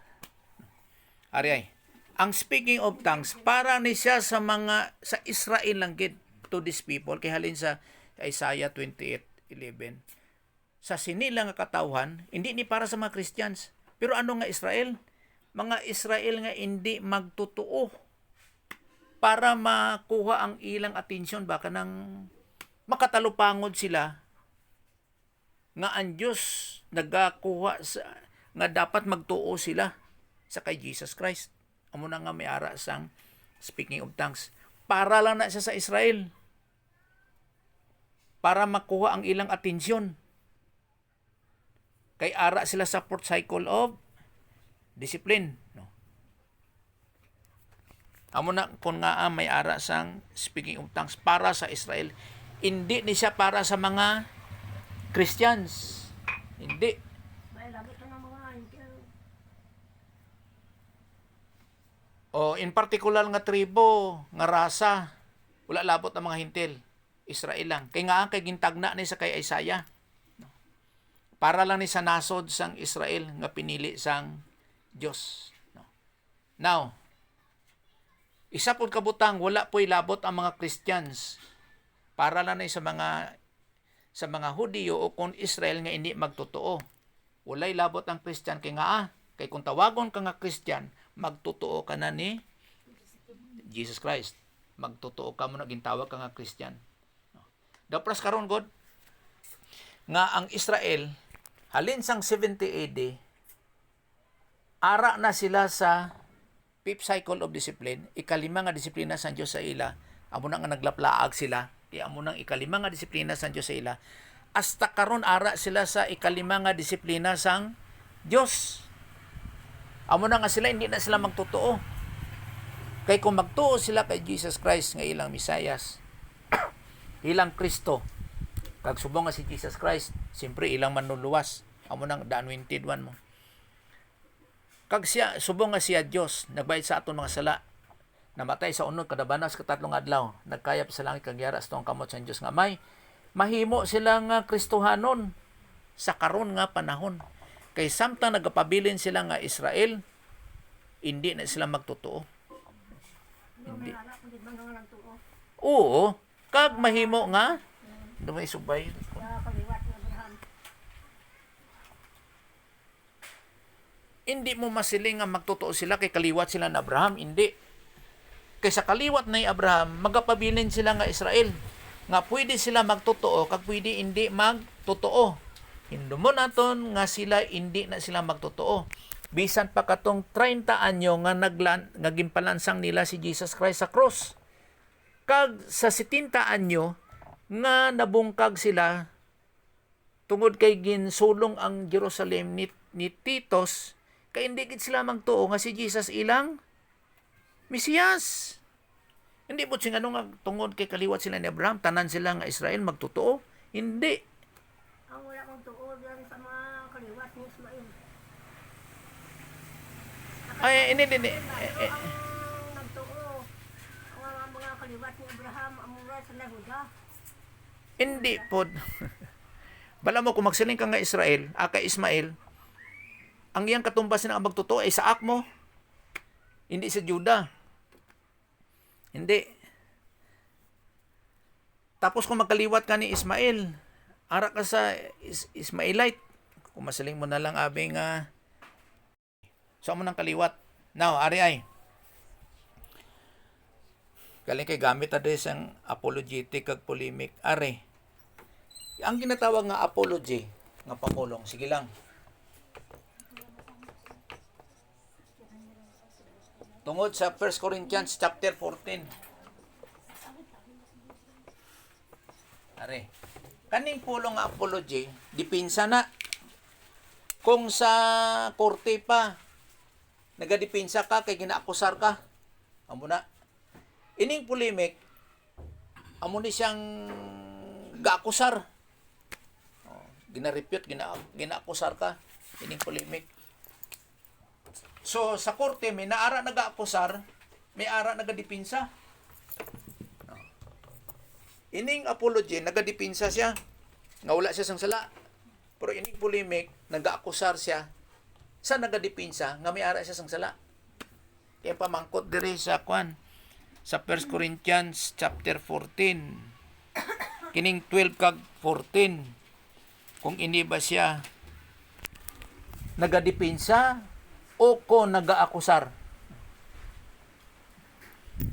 Ari ay, ang speaking of tongues, para ni siya sa Israel lang gid, to these people, kay halin sa Isaiah 28:11. Sa sinilang nga katawhan, hindi ni para sa mga Christians. Pero ano nga Israel? Mga Israel nga hindi magtotoo para makuha ang ilang atensyon, baka nang makatalupangod sila nga ang Diyos nagakuha nga dapat magtuo sila sa kay Jesus Christ. Amo na nga may ara sang speaking of tongues. Para lang na siya sa Israel. Para makuha ang ilang atensyon. Kay ara sila sa fourth cycle of discipline. No? Amo na kung nga may ara sang speaking of tongues para sa Israel. Hindi ni siya para sa mga Christians. Hindi. May labi ka ng mga hintil. O in particular nga tribo, nga rasa, wala labot ang mga hintil. Israel lang. Kay nga kay gintagna ni sa kay Isaiah. Para lang ni sa nasod sang Israel nga pinili sang Dios. Now, isa pud kabutang wala po'y labot ang mga Christians. Para lang ni sa mga Hudiyo o kung Israel nga hindi magtotoo. Walay labot ang Christian kay nga kay kung tawagon ka nga Christian, magtotoo ka na ni Jesus Christ. Magtotoo ka mo na gintawag ka nga Christian. Dapras karon God nga ang Israel halin sang 70 AD ara na sila sa fifth cycle of discipline, ikalima nga disiplina sa Dios sa ila, amo na nga naglaplaag sila, di amo nang ikalima nga disiplina sa Dios sa ila, hasta karon ara sila sa ikalima nga disiplina sang Dios. Amo na nga sila hindi na sila magtotoo. Kay kung magtuo sila kay Jesus Christ nga ilang Misayas, ilang Kristo, kag subong nga si Jesus Christ, siyempre ilang manluluwas. Amo nang the anointed one mo. Kag siya, subong nga siya Dios, nagbayad sa aton mga sala, namatay sa unod kadabanas katatlong adlaw, nagkayap sa langit kag yara sa tong kamot sa Dios nga may mahimo sila nga Kristohanon sa karon nga panahon. Kay samtang nagapabilin sila nga Israel, hindi na sila magtotoo. Hindi. Oo, kag mahimo nga dumay subay. Kaliwat ni Abraham. Hindi mo masiling nga magtotoo sila kay kaliwat sila na Abraham, hindi. Kay sa kaliwat na Abraham, magapabilin sila nga Israel. Nga pwede sila magtotoo, kag pwede hindi magtotoo. Hinumon naton nga sila hindi na sila magtotoo. Bisan pa katong 30 anyo nga nga gimpalansang nila si Jesus Christ sa cross. Kag sa 70 anyo nga nabungkag sila tungod kay ginsulong ang Jerusalem ni Titos, kay hindi gid sila magtuo nga si Jesus ilang Mesiyas. Hindi po siya nga tungod kay kaliwat sila ni Abraham, tanan sila nga Israel magtotoo. Hindi. Ang wala kong tuo diyan sa mga kaliwat ni Ismail. Ay, hindi. Ang nagtuo, ang mga kaliwat ni Abraham, amura sa Nahuda. Hindi po. Bala mo, kung magsiling ka nga Israel, kay Ismael, ang iyang katumbas na magtotoo ay Isaak mo. Hindi sa Juda. Hindi. Tapos kung magkaliwat ka ni Ismael, ara ka sa Ismaelite. Kung masiling mo na lang abing so mo nang kaliwat. Now, ari ay. Galing kay gamit adres ang apologetic kag polemic. Ari. Ang ginatawag nga apology, nga pamulong. Sige lang. Tungod sa 1 Corinthians chapter 14. Are. Kaning pulong nga apology, dipinsa na. Kung sa korte pa, nagadipinsa ka kay ginaakusar ka. Amo na. Ining polemic, amo ni siyang gaakusar. Ginarepute, ginaakusar ka. Ining polemic. So sa korte may naara nagaakusar, may ara nagadipinsa. Ining apology nagadipinsa siya nga wala siya sang sala. Pero ining polemic nagaakusar siya sa nagadipinsa nga may ara siya sang sala. Kaya pamangkot diri sa kwan sa 1 Corinthians chapter 14. Kining 12 kag 14. Kung ini ba siya nagadipinsa o kung nagaakusar.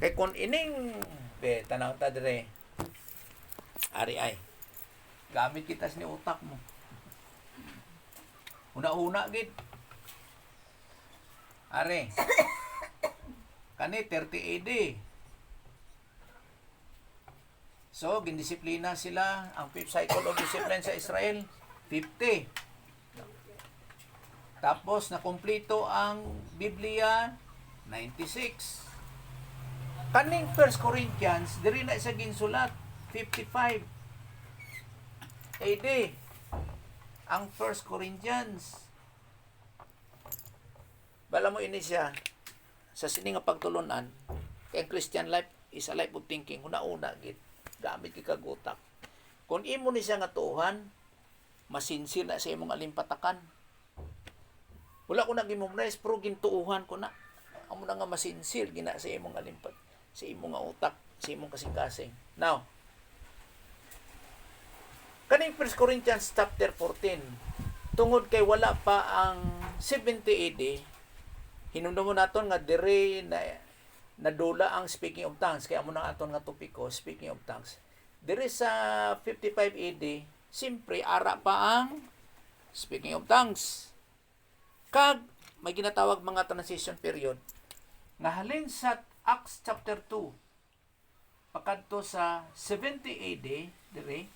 Kay kung ining tanaw ta dire. Ari ay. Gamit kita ni utak mo. Una-una gid. Are. Kani 30 AD. So, gindisiplina sila ang fifth cycle of discipline sa Israel 50. Tapos nakumpleto ang Biblia 96. Kaning 1 Corinthians diri na sa ginsulat 55 AD ang 1 Corinthians. Bala mo ini siya sa sining nga pagtulunan kay ang Christian life is a life of thinking. Una-una gid gamit kay kagutak. Kung imo ni siya nga tuhan, masinsil na sa imong alimpatakan. Wala ko na gimumnize pero gintuuhan ko na. Amo na nga masinsil gina sa imong alimpat, sa imong nga utak, sa imong kasing-kasing. Now, kaning 1 Corinthians chapter 14, tungod kay wala pa ang 70 AD, hinumdum naton nga dire na nadula ang speaking of tongues. Kaya amo na aton nga topiko, speaking of tongues. Dire sa 55 AD, simpre ara pa ang speaking of tongues. Kag may ginatawag mga transition period nga halin sa Acts chapter 2 pakadto sa 70 AD dire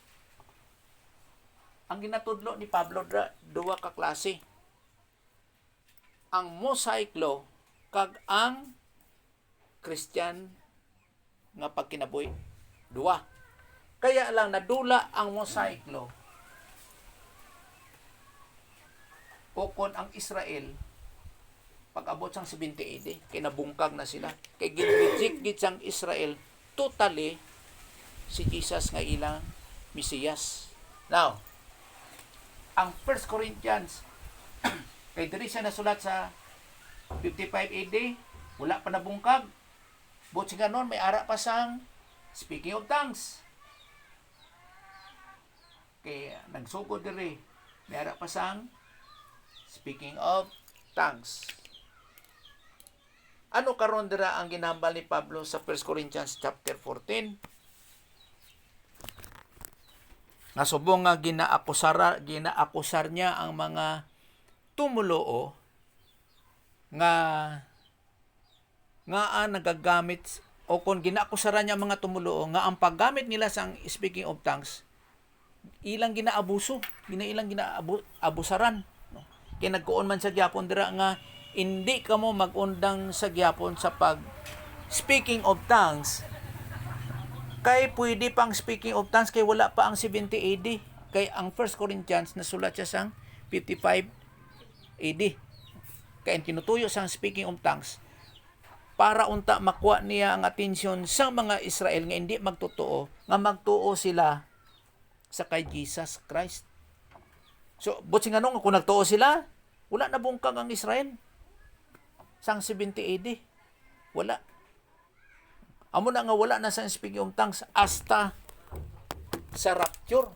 ang ginatudlo ni Pablo duwa ka klase, ang Mosaic law kag ang Christian nga pagkinabuhi. Duwa. Kaya lang nadula ang Mosaic law o kon ang Israel pag-abot sang 70 AD kay nabungkag na sila kay gid-reject gid sang Israel totally si Jesus nga ilang Mesiyas. Now, ang 1 Corinthians kay diri siya nasulat sa 55 AD, wala pa nabungkag. But siya ganon, may ara pa sang speaking of tongues. Kay nagsugod diri, may ara pa sang speaking of tongues. Ano karon dira ang ginambal ni Pablo sa 1 Corinthians chapter 14? Nasubong nga ginaakusar niya ang mga tumuloo nga nagagamit o kung ginaakusaran niya ang mga tumuloo nga ang paggamit nila sa speaking of tongues ilang ginaabuso, ilang ginaabusaran. No? Kaya nagkuon man sa gyapon dira nga hindi ka mo magundang sa gyapon sa pag speaking of tongues kay pwede pang speaking of tongues kay wala pa ang 70 AD. Kay ang 1 Corinthians nasulat siya sang 55 AD. Kaya ang tinutuyo sang speaking of tongues para unta makuha niya ang atensyon sa mga Israel nga hindi magtotoo, nga magtuo sila sa kay Jesus Christ. So, buti nga nung kung nagtuo sila, wala na bungkag ang Israel. Sang 70 AD. Wala. Amo na nga wala na sa speaking of tongues hasta sa rapture.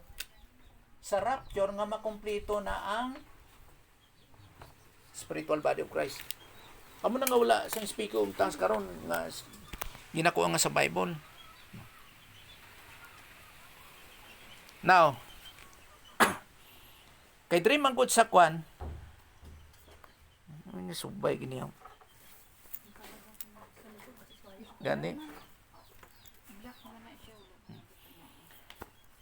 Sa rapture nga makumpleto na ang spiritual body of Christ. Amo na nga wala sa speaking of tongues karon nga ginakuha nga sa Bible. Now, kay diri man gud sa kwan, ano subay gini ang gani.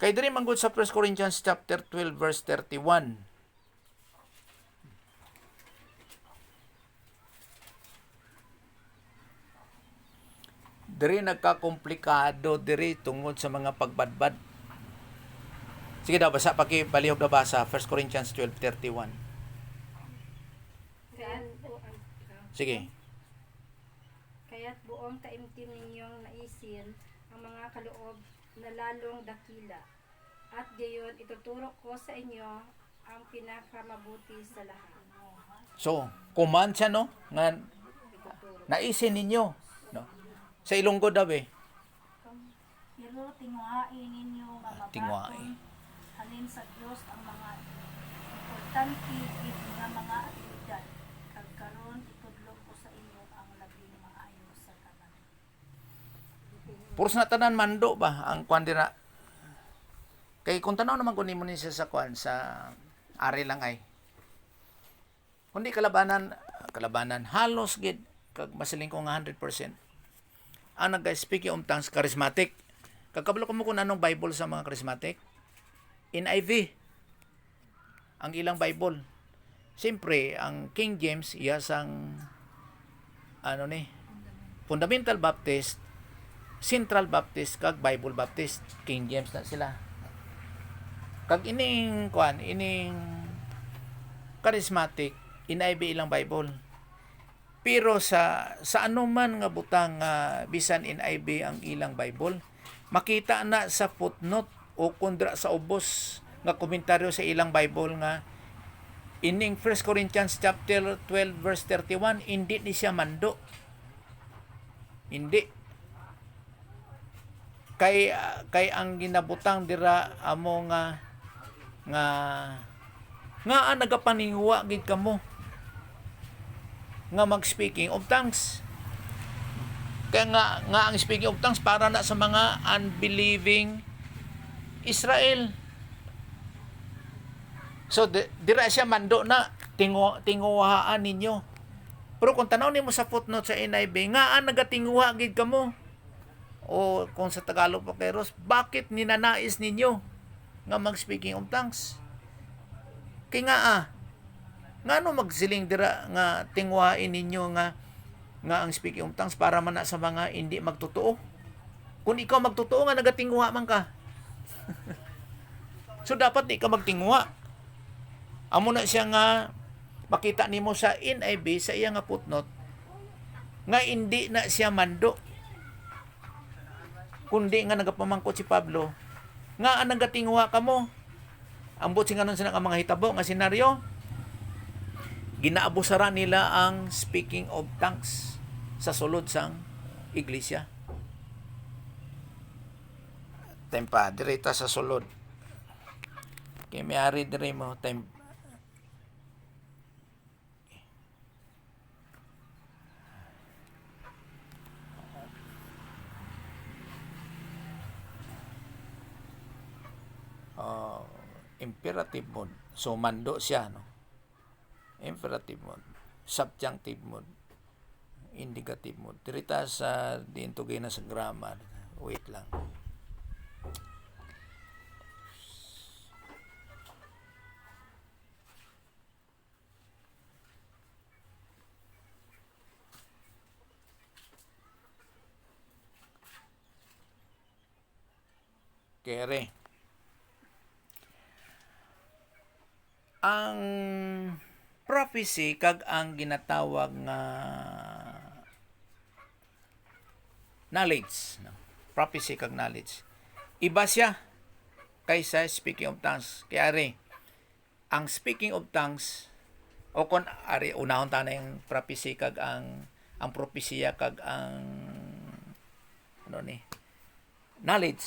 Kay diri man gud sa 1 Corinthians chapter 12 verse 31. Diri nagkakomplikado diri tungod sa mga pagbadbad. Sige daw, basa pakipalihog na basa 1 Corinthians 12:31. Sige. Kaya't buong taimtim ninyong naisin ang mga kaloob na lalong dakila. At gayon ituturo ko sa inyo ang pinakamabuti sa lahat. So, command siya, no? Nga, naisin ninyo. No? Sa Ilonggo daw eh. Pero tinguhain ninyo nga Tinguhain. mabaton halin sa Dios ang mga importante gid nga mga aktibidad. Kag karon itudlo ko sa inyo ang labing maayo sa tanan. Puros na tanan mando ba ang kwan dira. Kay kung tanaw naman kunin mo ni siya sa kwan sa ari lang ay. Kundi kalabanan halos gid kag masiling ko nga 100%. Ang nag-speak yung tongues charismatic. Kakabalo ko mo kung anong Bible sa mga charismatic. NIV. Ang ilang Bible. Siyempre, ang King James, iya sang Fundamental Baptist, Central Baptist, kag Bible Baptist. King James na sila. Kag ining charismatic, NIV ilang Bible. Pero sa anuman nga butang bisan NIV ang ilang Bible, makita na sa footnote o kundra sa ubos nga komentaryo sa ilang Bible nga ining 1 Corinthians chapter 12 verse 31, hindi ni siya mando. Hindi. Kay ang ginabutang dira amo nga nagapaningwa gid kamo nga mag-speaking of tongues. Kaya nga ang speaking of tongues para na sa mga unbelieving Israel. So, dira siya mando na tinguhaan ninyo. Pero kung tanaw nimo sa footnote sa NIV, nga nagatinguha gid kamo. O kung sa Tagalog pa keros, bakit ninanais ninyo nga mag-speaking of tongues? Kaya nga no magsiling dira nga tingwain ninyo nga ang speaking of tongues para man na sa mga hindi magtotoo. Kung ikaw magtotoo nga nagatingwa man ka. So dapat di ka magtingwa. Amo na siya nga makita nimo sa NIV sa iya nga footnote nga hindi na siya mando. Kundi nga nagapamangkot si Pablo nga nagatingwa kamo. Ambot singanon sila nga mga hitabo nga senaryo. Ginaabusara nila ang speaking of tongues sa sulod sang iglesia. Tempa, direta sa sulod. Kaya may ari dire mo, imperative mode. So, mando siya, no? Imperative mode. Subjunctive mode. Indicative mode. Dirita sa diintugay na sa grammar. Wait lang. Kere. Ang prophecy kag ang ginatawag nga knowledge, no? Prophecy kag knowledge. Iba siya kaysa speaking of tongues. Kaya ang speaking of tongues o kon unahon ta na yung prophecy kag ang propesya kag ang knowledge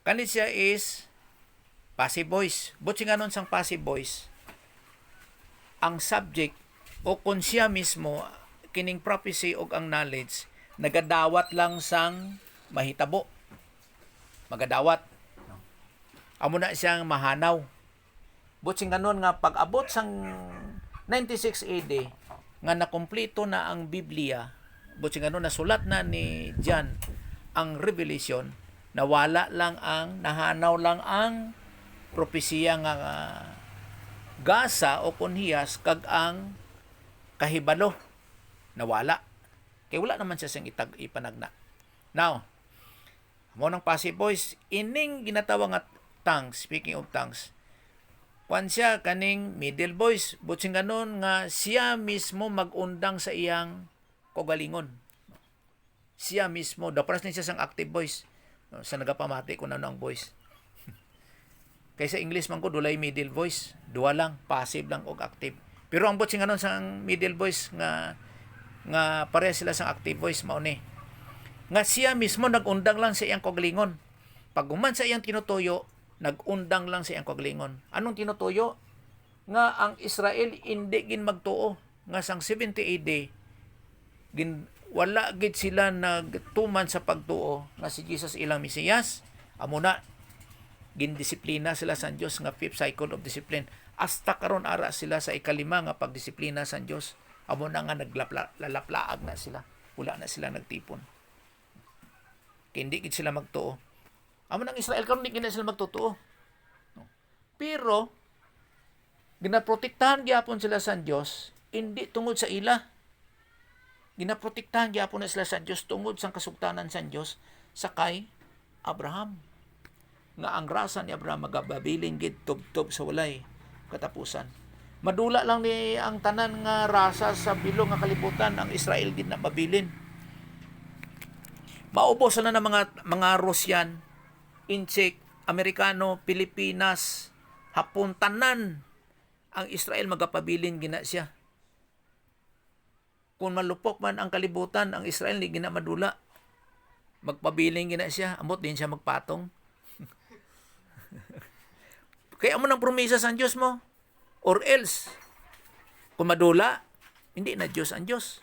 kanit siya is passive voice. But nga nun sang passive voice, ang subject o kung siya mismo, kining prophecy o ang knowledge, nagadawat lang sang mahitabo. Magadawat. Amo na siyang mahanaw. But nga nun nga pag-abot sang 96 AD, nga nakumpleto na ang Biblia, but nga nun nasulat na ni John ang Revelation, nawala lang nahanaw lang ang propesiya nga gasa o kunhiyas kag ang kahibalo nawala. Kay wala naman siya siyang ipanagna. Now, mo ng passive voice, ining ginatawag nga tongues, speaking of tongues, Kwan siya kaning middle voice. Butsing ganon nga siya mismo magundang sa iyang kaugalingon. Siya mismo. Daparas niya sang active voice. Sa nagapamati kung ano ang voice. Kaysa English man ko, dulay middle voice. Dua lang, passive lang o active. Pero ang butsing ganon sang middle voice nga pareha sila sang active voice, mauni. Nga siya mismo nagundang lang sa iyang kaugalingon. Pag guman sa iyang tinutuyo, nagundang lang sa iyang kaugalingon. Anong tinutuyo? Nga ang Israel hindi gin magtuo. Nga sang 70 AD, wala gid sila nagtuman sa pagtuo nga si Jesus ilang Mesiyas. Amo na gindisiplina sila sa Dios nga fifth cycle of discipline. Hasta karon ara sila sa ikalima nga pagdisiplina sa Dios. Amo na nga naglalaplaag na sila. Wala na sila nagtipon. Kaya hindi gid sila magtuo. Amo nang Israel karon hindi gid sila magtutuo. Pero ginaprotektahan gyapon sila sa Dios hindi tungod sa ila. Ginaprotektahan gyapon na sila sa Dios tungod sa kasugtanan sa Dios sakay Abraham. Nga ang grasa ni Abraham magababilin gid tubtob sa walay katapusan. Madula lang ni ang tanan nga rasa sa bilog nga kalibutan ang Israel gid na mabilin. Maubos na ng mga Russian, Inchik, Amerikano, Pilipinas, Hapon, tanan ang Israel magapabilin gina siya. Kung malupok man ang kalibutan, ang Israel hindi gina madula. Magpabiling gina siya, amot din siya magpatong. Kaya mo nang promesa sa Diyos mo. Or else, kung madula, hindi na Diyos ang Diyos.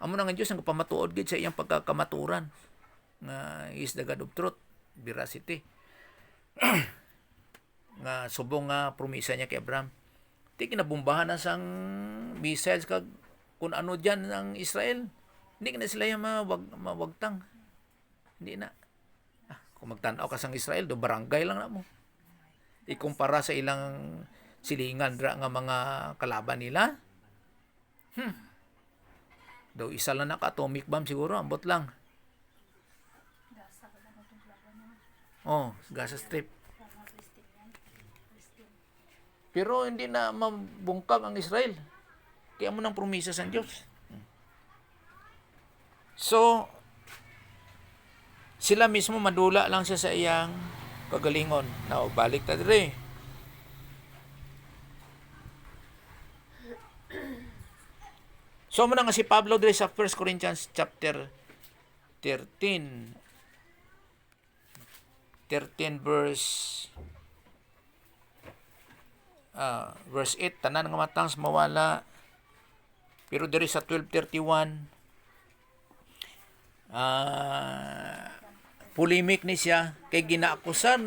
Amo na nga Diyos ang pamatuod gid sa iyang pagkakamaturan. Nga is the God of truth, veracity. Nga subong nga promesa niya kay Abraham. Di kinabumbahan na sang missiles kag kung ano dyan ang Israel. Hindi na sila yung mawagtang. Hindi na. Kung magtanaw ka sang Israel, do barangay lang na mo. Ikumpara sa ilang silingan dra nga mga kalaban nila. Do isa lang naka-atomic bomb siguro, ambot lang. Gaza Strip. Pero hindi na mabungkag ang Israel. Kaya mo ng promesa sa Diyos. So, sila mismo madula lang siya sa iyang kagalingon. Now, balik ta dire. So, mo na nga si Pablo dire sa 1 Corinthians chapter 13 verse 8, tanan nga matang mawala. Pero diri sa 12:31 polemic ni siya kay ginaakusar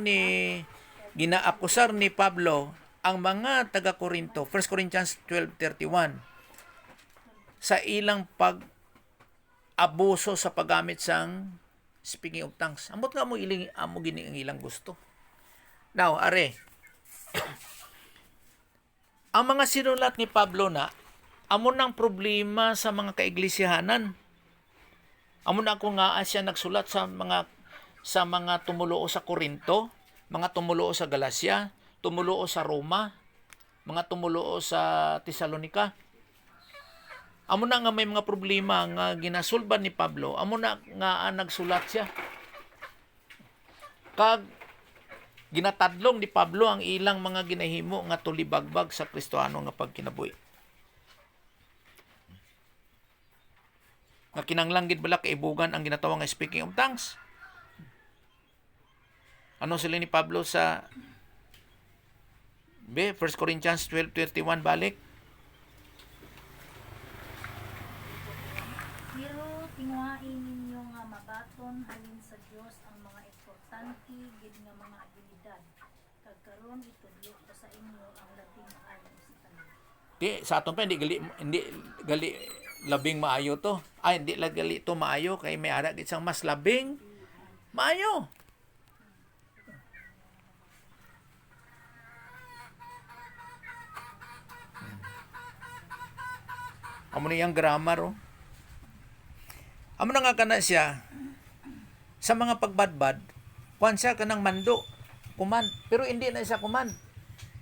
ni Pablo ang mga taga Corinto. 1 Corinthians 12:31 sa ilang pag-abuso sa paggamit sang speaking of tongues. Amot nga mo gini ang ilang gusto. Now, are ang mga sinulat ni Pablo na amo nang problema sa mga kaiglesiyahanan. Amo na ako nga siya nagsulat sa mga tumuluo sa Corinto, mga tumuluo sa Galacia, tumuluo sa Roma, mga tumuluo sa Tesalonica. Amo na nga may mga problema nga ginasulban ni Pablo. Amo na nga nagsulat siya. Kag ginatadlong ni Pablo ang ilang mga ginahimo nga tulibagbag sa Kristohano nga pagkinabuhi. Nga kinanglanggit bala kaibugan ang ginatawag nga speaking of tongues. Ano sila ni Pablo sa 1 Corinthians 12:31 balik? Pero tinguhain ninyo nga mabaton halin sa Dios ang mga importante gid nga mga abilidad. Kag karon itudlo ko sa inyo ang labing maayo sa tanan. Di sa aton pa hindi gali labing maayo to. Ay hindi gali to maayo kay may ara gid sang mas labing maayo. Amo na yung grammar, oh. Amo na nga kana siya sa mga pagbadbad, kuan siya kanang mando, kuman. Pero hindi na siya kuman.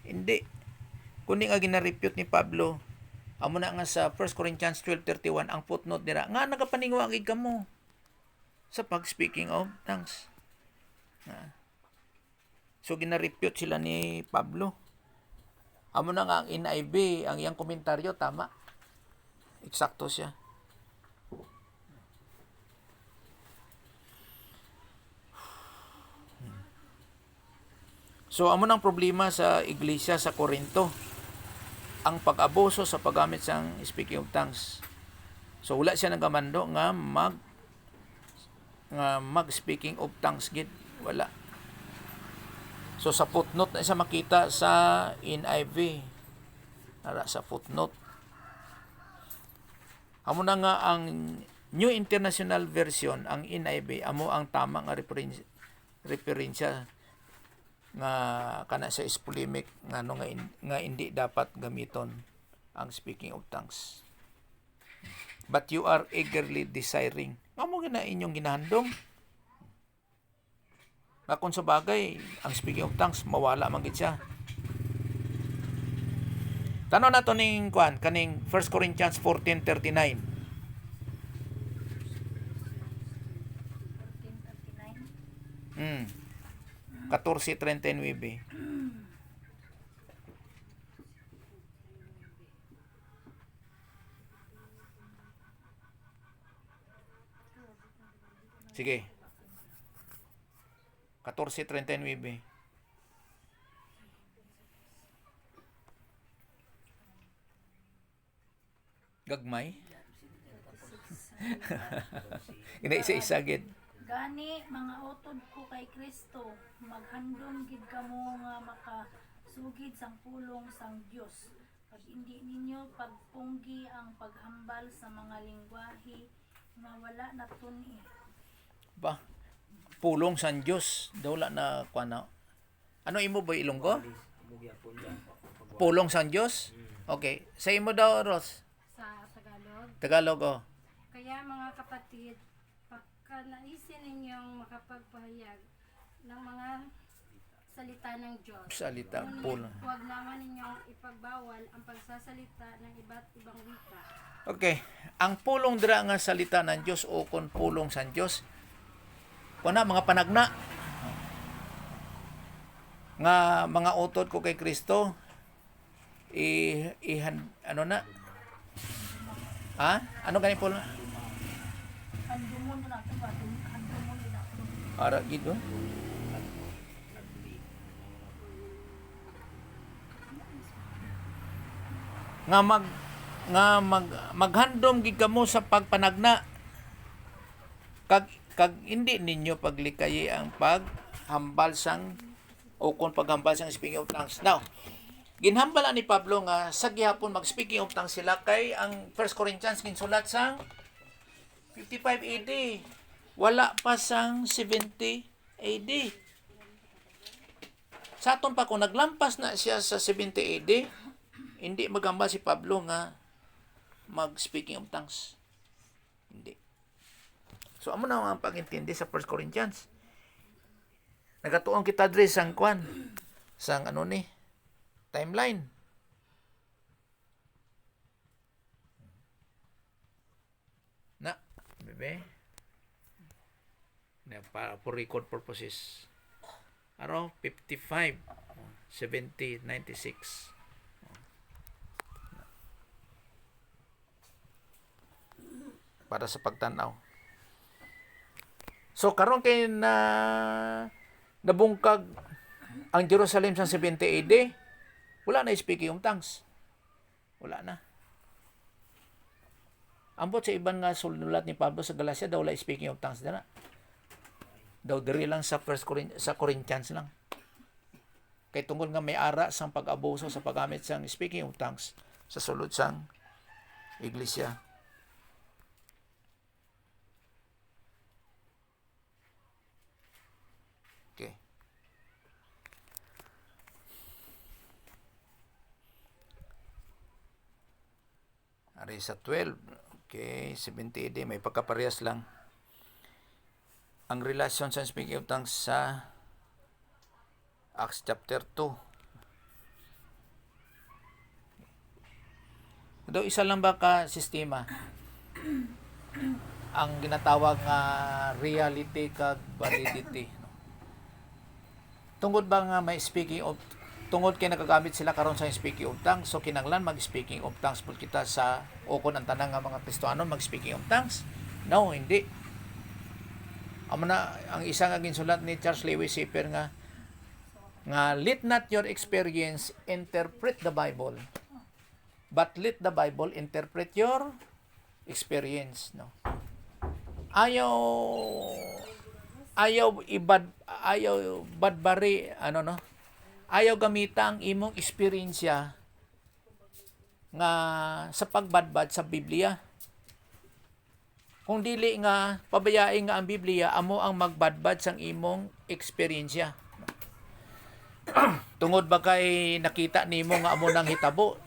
Hindi. Kundi nga ginarepute ni Pablo, amo na nga sa 1 Corinthians 12:31 ang footnote nila nga nagapaningwagig kamo sa pag-speaking of tongues. So ginarepute sila ni Pablo. Amo na nga ang NIV, ang iyang komentaryo tama. Eksakto siya. So amo nang problema sa iglesia sa Corinto, ang pag-abuso sa paggamit sang speaking of tongues. So wala siya nagamando nga mag speaking of tongues gid, wala. So sa footnote na siya makita sa NIV. Ara sa footnote. Amo na nga ang New International Version, ang NIV, amo ang tamang referensya nga kana sa is polemic nga no nga hindi dapat gamiton ang speaking of tongues. But you are eagerly desiring. Amo gina inyong ginahandom. Kung sa bagay, ang speaking of tongues mawala man gid siya. Tanaw nato ning kaning 1 Corinthians 14:39. 14:39. Sige. 14:39. Gagmay. Ina isa-isa gid. Gani mga utod ko kay Kristo, maghandom gid kamo nga makasugid sang pulong sang Dios. Pag hindi ninyo pagpunggi ang paghambal sa mga lingwahe nga wala na tuni. Ba, pulong sa Dios, dawla na kuana. Ano imo ba Ilonggo? Pulong sa Dios? Okay, sa imo daw Ros. Sa Tagalog. Tagalog oh. Kaya mga kapatid, pagka naisin ninyong makapagpahayag ng mga salita ng Diyos, Salita ngunit pulong. huwag naman ninyong ipagbawal ang pagsasalita ng iba't ibang wika. Okay, ang pulong dira nga salita ng Dios o kon pulong sa Dios, kuna mga panagna nga mga utod ko kay Kristo ano na ano gani pulong Handumon na nato ba? Handumon na nato. ara gid oh. Maghandom gid kamo sa pagpanagna kag hindi ninyo paglikayi ang paghambal sang o kung paghambal sang speaking of tongues. Now, ginhambal ni Pablo nga sa gihapon mag-speaking of tongues sila kay ang 1 Corinthians ginsulat sang 55 AD. Wala pa sang 70 AD. Sa aton pa kung naglampas na siya sa 70 AD, hindi magambal si Pablo nga mag-speaking of tongues. Hindi. So, amo na ang pag-intindi sa 1 Corinthians. Nagatuon kita dre sang kwan, sang timeline. Na, bebe. Na, para for record purposes. 55, 70, 96. Para sa pagtanaw. So karon kay nabungkag ang Jerusalem sa 70 AD, wala na speaking of tongues. Wala na. Ambot sa iban nga sulat ni Pablo sa Galacia daw wala speaking of tongues dana. Daw diri lang sa sa Corinthians lang. Kay tungod nga may ara sang pag-abuso sa paggamit sang speaking of tongues sa sulod sang iglesia. Okay. Ari sa 12. Okay, 70 AD may pagkaparehas lang. Ang relasyon sa speaking of tongues sa Acts chapter 2. Do isa lang ba ka sistema ang ginatawag nga reality kag validity. Tungod ba nga may speaking of tungod kay nagagamit sila karon sa speaking of tongues, so kinanglan mag speaking of tongues pud kita sa ukon ang tanang nga mga Kristiyano mag speaking of tongues? No, hindi. Amo na ang isa nga ginsulat ni Charles Lewis Schaeffer nga let not your experience interpret the Bible, but let the Bible interpret your experience, no. Ayaw badbari no. Ayaw gamita ang imong eksperyensya nga sa pagbadbad sa Biblia. Kung dili nga pabayain nga ang Biblia, amo ang magbadbad sang imong eksperyensya. Tungod ba kay nakita nimo nga amo nang hitabo,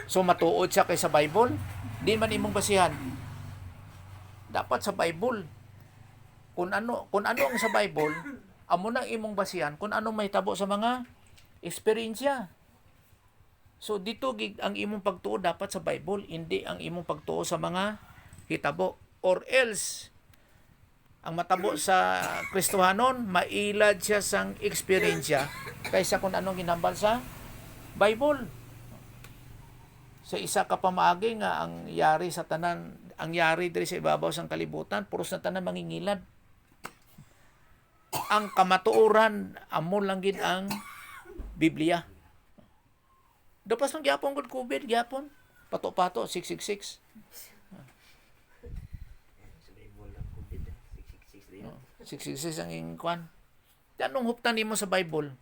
so matuod siya kay sa Bible? Di man imong basihan. Dapat sa Bible. Kung ano ang sa Bible, amo nang imong basihan kung ano may tabo sa mga eksperyensya. So dito gig ang imong pagtuo dapat sa Bible, hindi ang imong pagtuo sa mga hitabo, or else ang matabo sa Kristohanon mailad siya sang eksperyensya kaysa kung anong ginambal sa Bible. Sa isa ka pamaagi nga ang yari sa tanan, ang yari diri sa ibabaw sang kalibutan, puros na tanan mangingilad. Ang kamatuoran amo lang gid ang Biblia. Dapas lang gyapon gud COVID gyapon. Pato-pato 666. Sa Bible lang COVID 666 din. 666 ang ingkwan. Tanong huptan nimo sa Bible.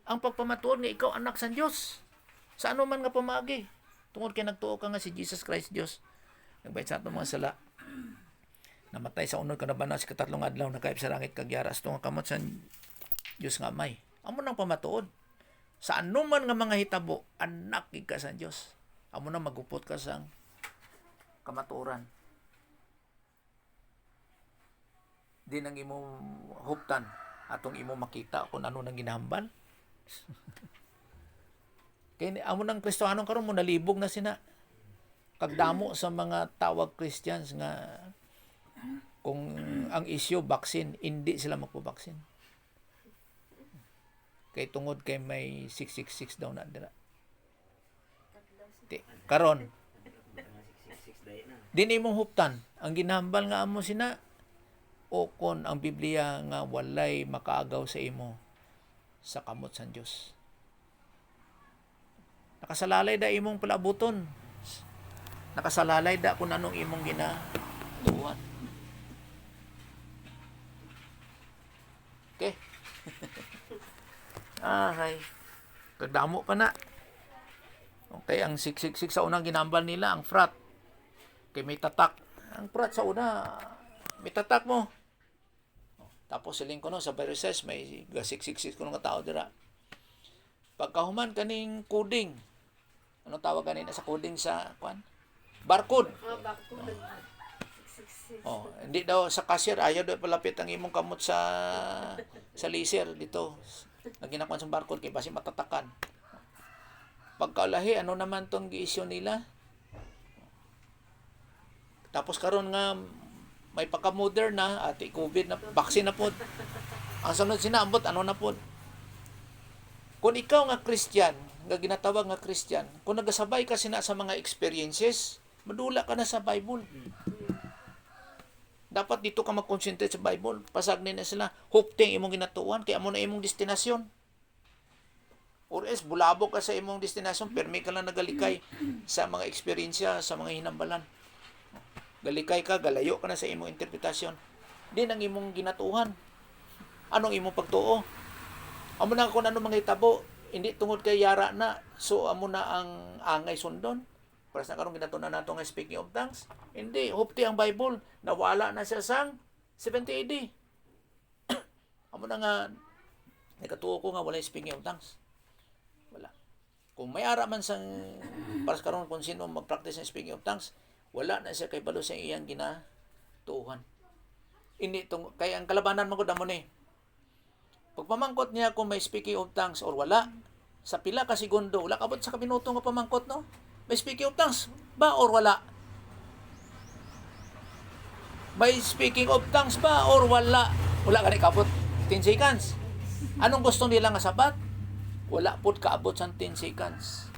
Ang pagpamatuod nga ikaw anak sa Dios. Sa ano man nga pamagi. Tungod kay nagtuo ka nga si Jesus Christ Dios. Nagbayad sa atong mga sala. Namatay sa unod kanabanan sa katatlong adlaw nakaip sa langit kag yaras tungod kamot sa Dios nga Amay. Amo nang pamatuod. Sa anuman nga mga hitabo, anak ka sa Dios. Amo nang magupot ka sa kamatuoran. Di nang imo huptan atong imo makita kung ano nang ginahambal. Kaya amo nang Kristohanon karon mo nalibog na sina kagdamo sa mga tawag Christians nga kung ang issue vaccine, hindi sila magpo-vaccine. Kay tungod kay may 666 daw na dira. Karon Mga 666 day na. din imong huptan ang ginahambal nga amo sina o kon ang Biblia nga walay makaagaw sa imo sa kamot sa Dios. Nakasalalay da imong palabuton. Nakasalalay da kung anong imong ginatuan. Okay. Ay. Kadamo pa na. Okay, ang 666 sa unang ginambal nila, ang frat. Kay may tatak. Ang frat sa una, may tatak mo. Tapos siling ko no, sa viruses, may 666 ko nga tao dira. Pagkahuman kaning coding, anong tawag kanina sa coding sa kwan? Barcode. Oh, hindi daw sa cashier ayaw daw palapit ang imong kamot sa laser dito. Naginakuan sa barcode kay basi matatakan. Pagkaulahi ano naman tong gi-issue nila? Tapos karon nga may pagka-modern na at COVID na vaccine na pod. Ang sunod sinaambot ano na pod? Kung ikaw nga Christian, nga ginatawag nga Christian, kung nagasabay ka sina sa mga experiences, madula ka na sa Bible. Dapat dito ka mag-concentrate sa Bible. Pasag na sila, hupting imong ginatuan, kaya mo na imong destinasyon. Or else, bulabog ka sa imong destinasyon, permi ka lang nagalikay sa mga eksperyensya, sa mga hinambalan. Galikay ka, galayo ka na sa imong interpretasyon. Di nang imong ginatuhan. Anong imong pagtuo? Amo na kung ano mga hitabo, hindi tungod kay yara na, so amo na ang angay sundon. Para sa karong ginatunan nato nga speaking of tongues, hindi, hupti ang Bible, nawala na siya sang 70 AD. Amo na nga, nagatuo ko nga wala speaking of tongues. Wala. Kung may ara man sang, para sa karong kung sino mag-practice ng speaking of tongues, wala na siya kay balo sa iyang ginatuuhan. Hindi tong, kaya ang kalabanan mo ko damo ni. Pag pamangkot niya kung may speaking of tongues or wala, sa pila ka segundo, wala kabot sa kabinuto nga pamangkot, no? May speaking of tongues ba or wala? May speaking of tongues ba or wala? Wala ka kabot 10 seconds. Anong gusto nila nga sabat? Wala pud kaabot sa 10 seconds.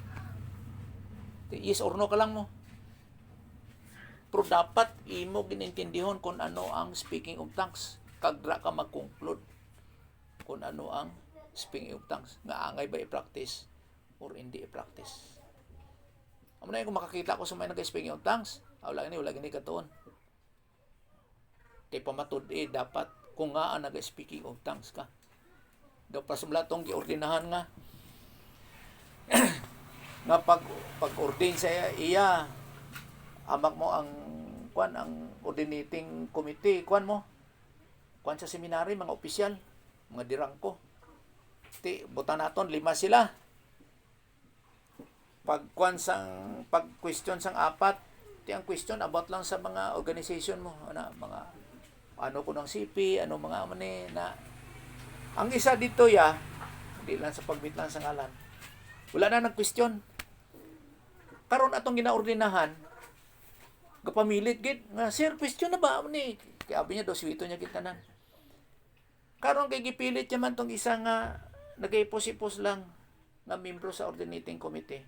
Yes or no ka lang mo. Pero dapat imo ginintindihon kung ano ang speaking of tongues. Kagdra ka mag-conclude kung ano ang speaking of tongues. Nga angay ba i-practice or hindi i-practice. Amo na yung kung makakita ko sa may nag-speaking of tongues, wala gini katuon. Kay pamatud dapat kung nga ang nag-speaking of tongues ka. Dapat sa tong giordinahan nga nga pag-ordain sa iya amak mo ang ordinating committee mo sa seminary, mga opisyal, mga dirangko. Butan naton 5 sila. Pag question sang 4, ang question about lang sa mga organization mo, mga ano ko ng CP, ano mga mani na ang isa dito hindi lang sa pagmitlan sa ngalan. Wala na nag-question. Karon atong ginaordinahan, gapamilit gid nga sir, question na ba ni? Kaya abi niya doswito niya gid tanan. Karon kay gipilit man tong isa nga nagaypos-ipos lang nga membro sa ordinating committee.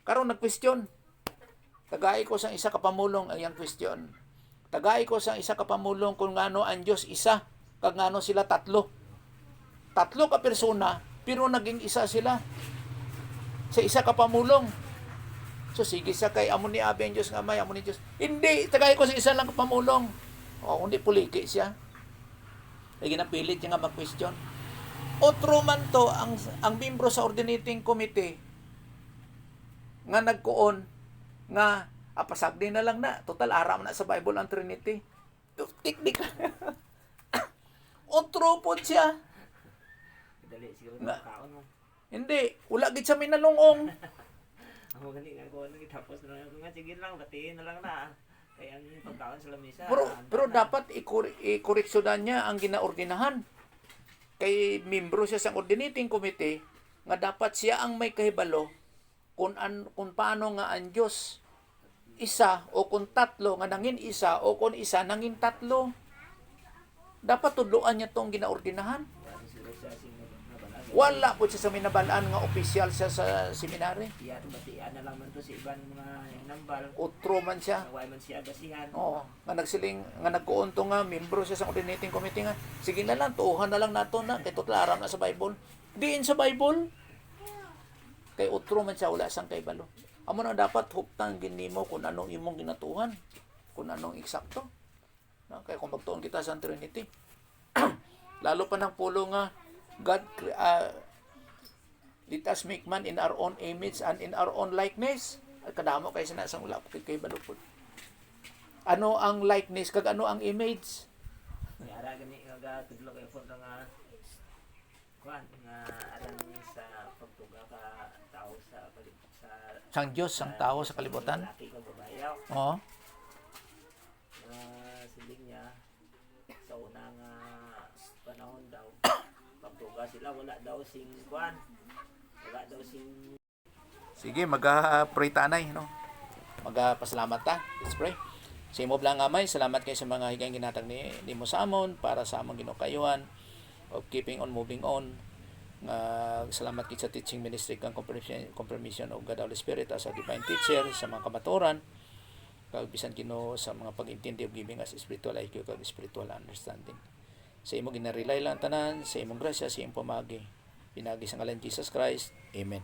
Karon nag-question. Tagay ko sang isa ka pamulong ang yang question. Tagay ko sang isa ka pamulong kung ngano ang Dios isa, kag ngano sila tatlo. Tatlo ka persona, pero naging isa sila. Sa isa ka pamulong. So sige sa kay amo ni Abi ang Dios nga may amo ni Dios. Hindi, tagay ko sa isa lang ka pamulong. O kundi puliki siya. Ay ginapilit niya nga mag-question. Otro man to ang membro sa ordinating committee nga nagkuon nga apasagdi na lang na total aram na sa Bible ang Trinity. Teknik. Otro po siya. Dali siguro Na- kaon mo. Hindi, wala gid sa minalungong. Ako gali nga ko tapos na lang nga sige lang batiin na lang na. Kaya ang pagkaon sa lamisa. Pero dapat i-koreksyonan niya ang ginaordinahan. Kay membro siya sa ordinating committee nga dapat siya ang may kahibalo kung paano nga ang Diyos isa o kung tatlo nga nangin isa o kung isa nangin tatlo. Dapat tudloan niya tong ginaordinahan. Wala po siya sa minabalaan nga opisyal siya sa seminary. Iya batian na lang man to sa ibang mga hinambal. Utro man siya. Naway man siya basihan. Oo, nga nagsiling nga nagkuon to nga membro siya sa ordinating committee nga. Sige na lang, tuuhan na lang nato na kay tutla aram na sa Bible. Diin sa Bible. Kay utro man siya wala sang kay balo. Amo na dapat huptan ginimo kung anong imong ginatuhan, kung anong eksakto. No, kay kung magtuon kita sa Trinity. Lalo pa ng pulo nga God let us make man in our own image and in our own likeness. Kadamo kay sinasang wala po kay balupod. Ano ang likeness kag ano ang image? Yara gani nga tudlo kay for nga kuan nga aran sa pagtuga ka tao sa Sang Diyos, sang tao sa kalibutan. Lalaki ka babayaw. Oo. Siling niya sa unang panahon daw pagtuga sila wala daw sing kuan. Wala daw sing Sige, mag-pray tanay, no? Mag-pasalamat ta. Let's pray. Sa imo lang amay, salamat kayo sa mga higang ginatag ni mo sa amon para sa among ginukayuhan of keeping on moving on. Salamat kit sa teaching ministry kang confirmation of God Holy Spirit as a divine teacher sa mga kamaturan. Kag bisan kino sa mga pag-intindi of giving us spiritual IQ kag spiritual understanding. Sa imo ginarelay lang tanan, sa imong grasya, sa imong pamagi. Pinagi sa ngalan Jesus Christ. Amen.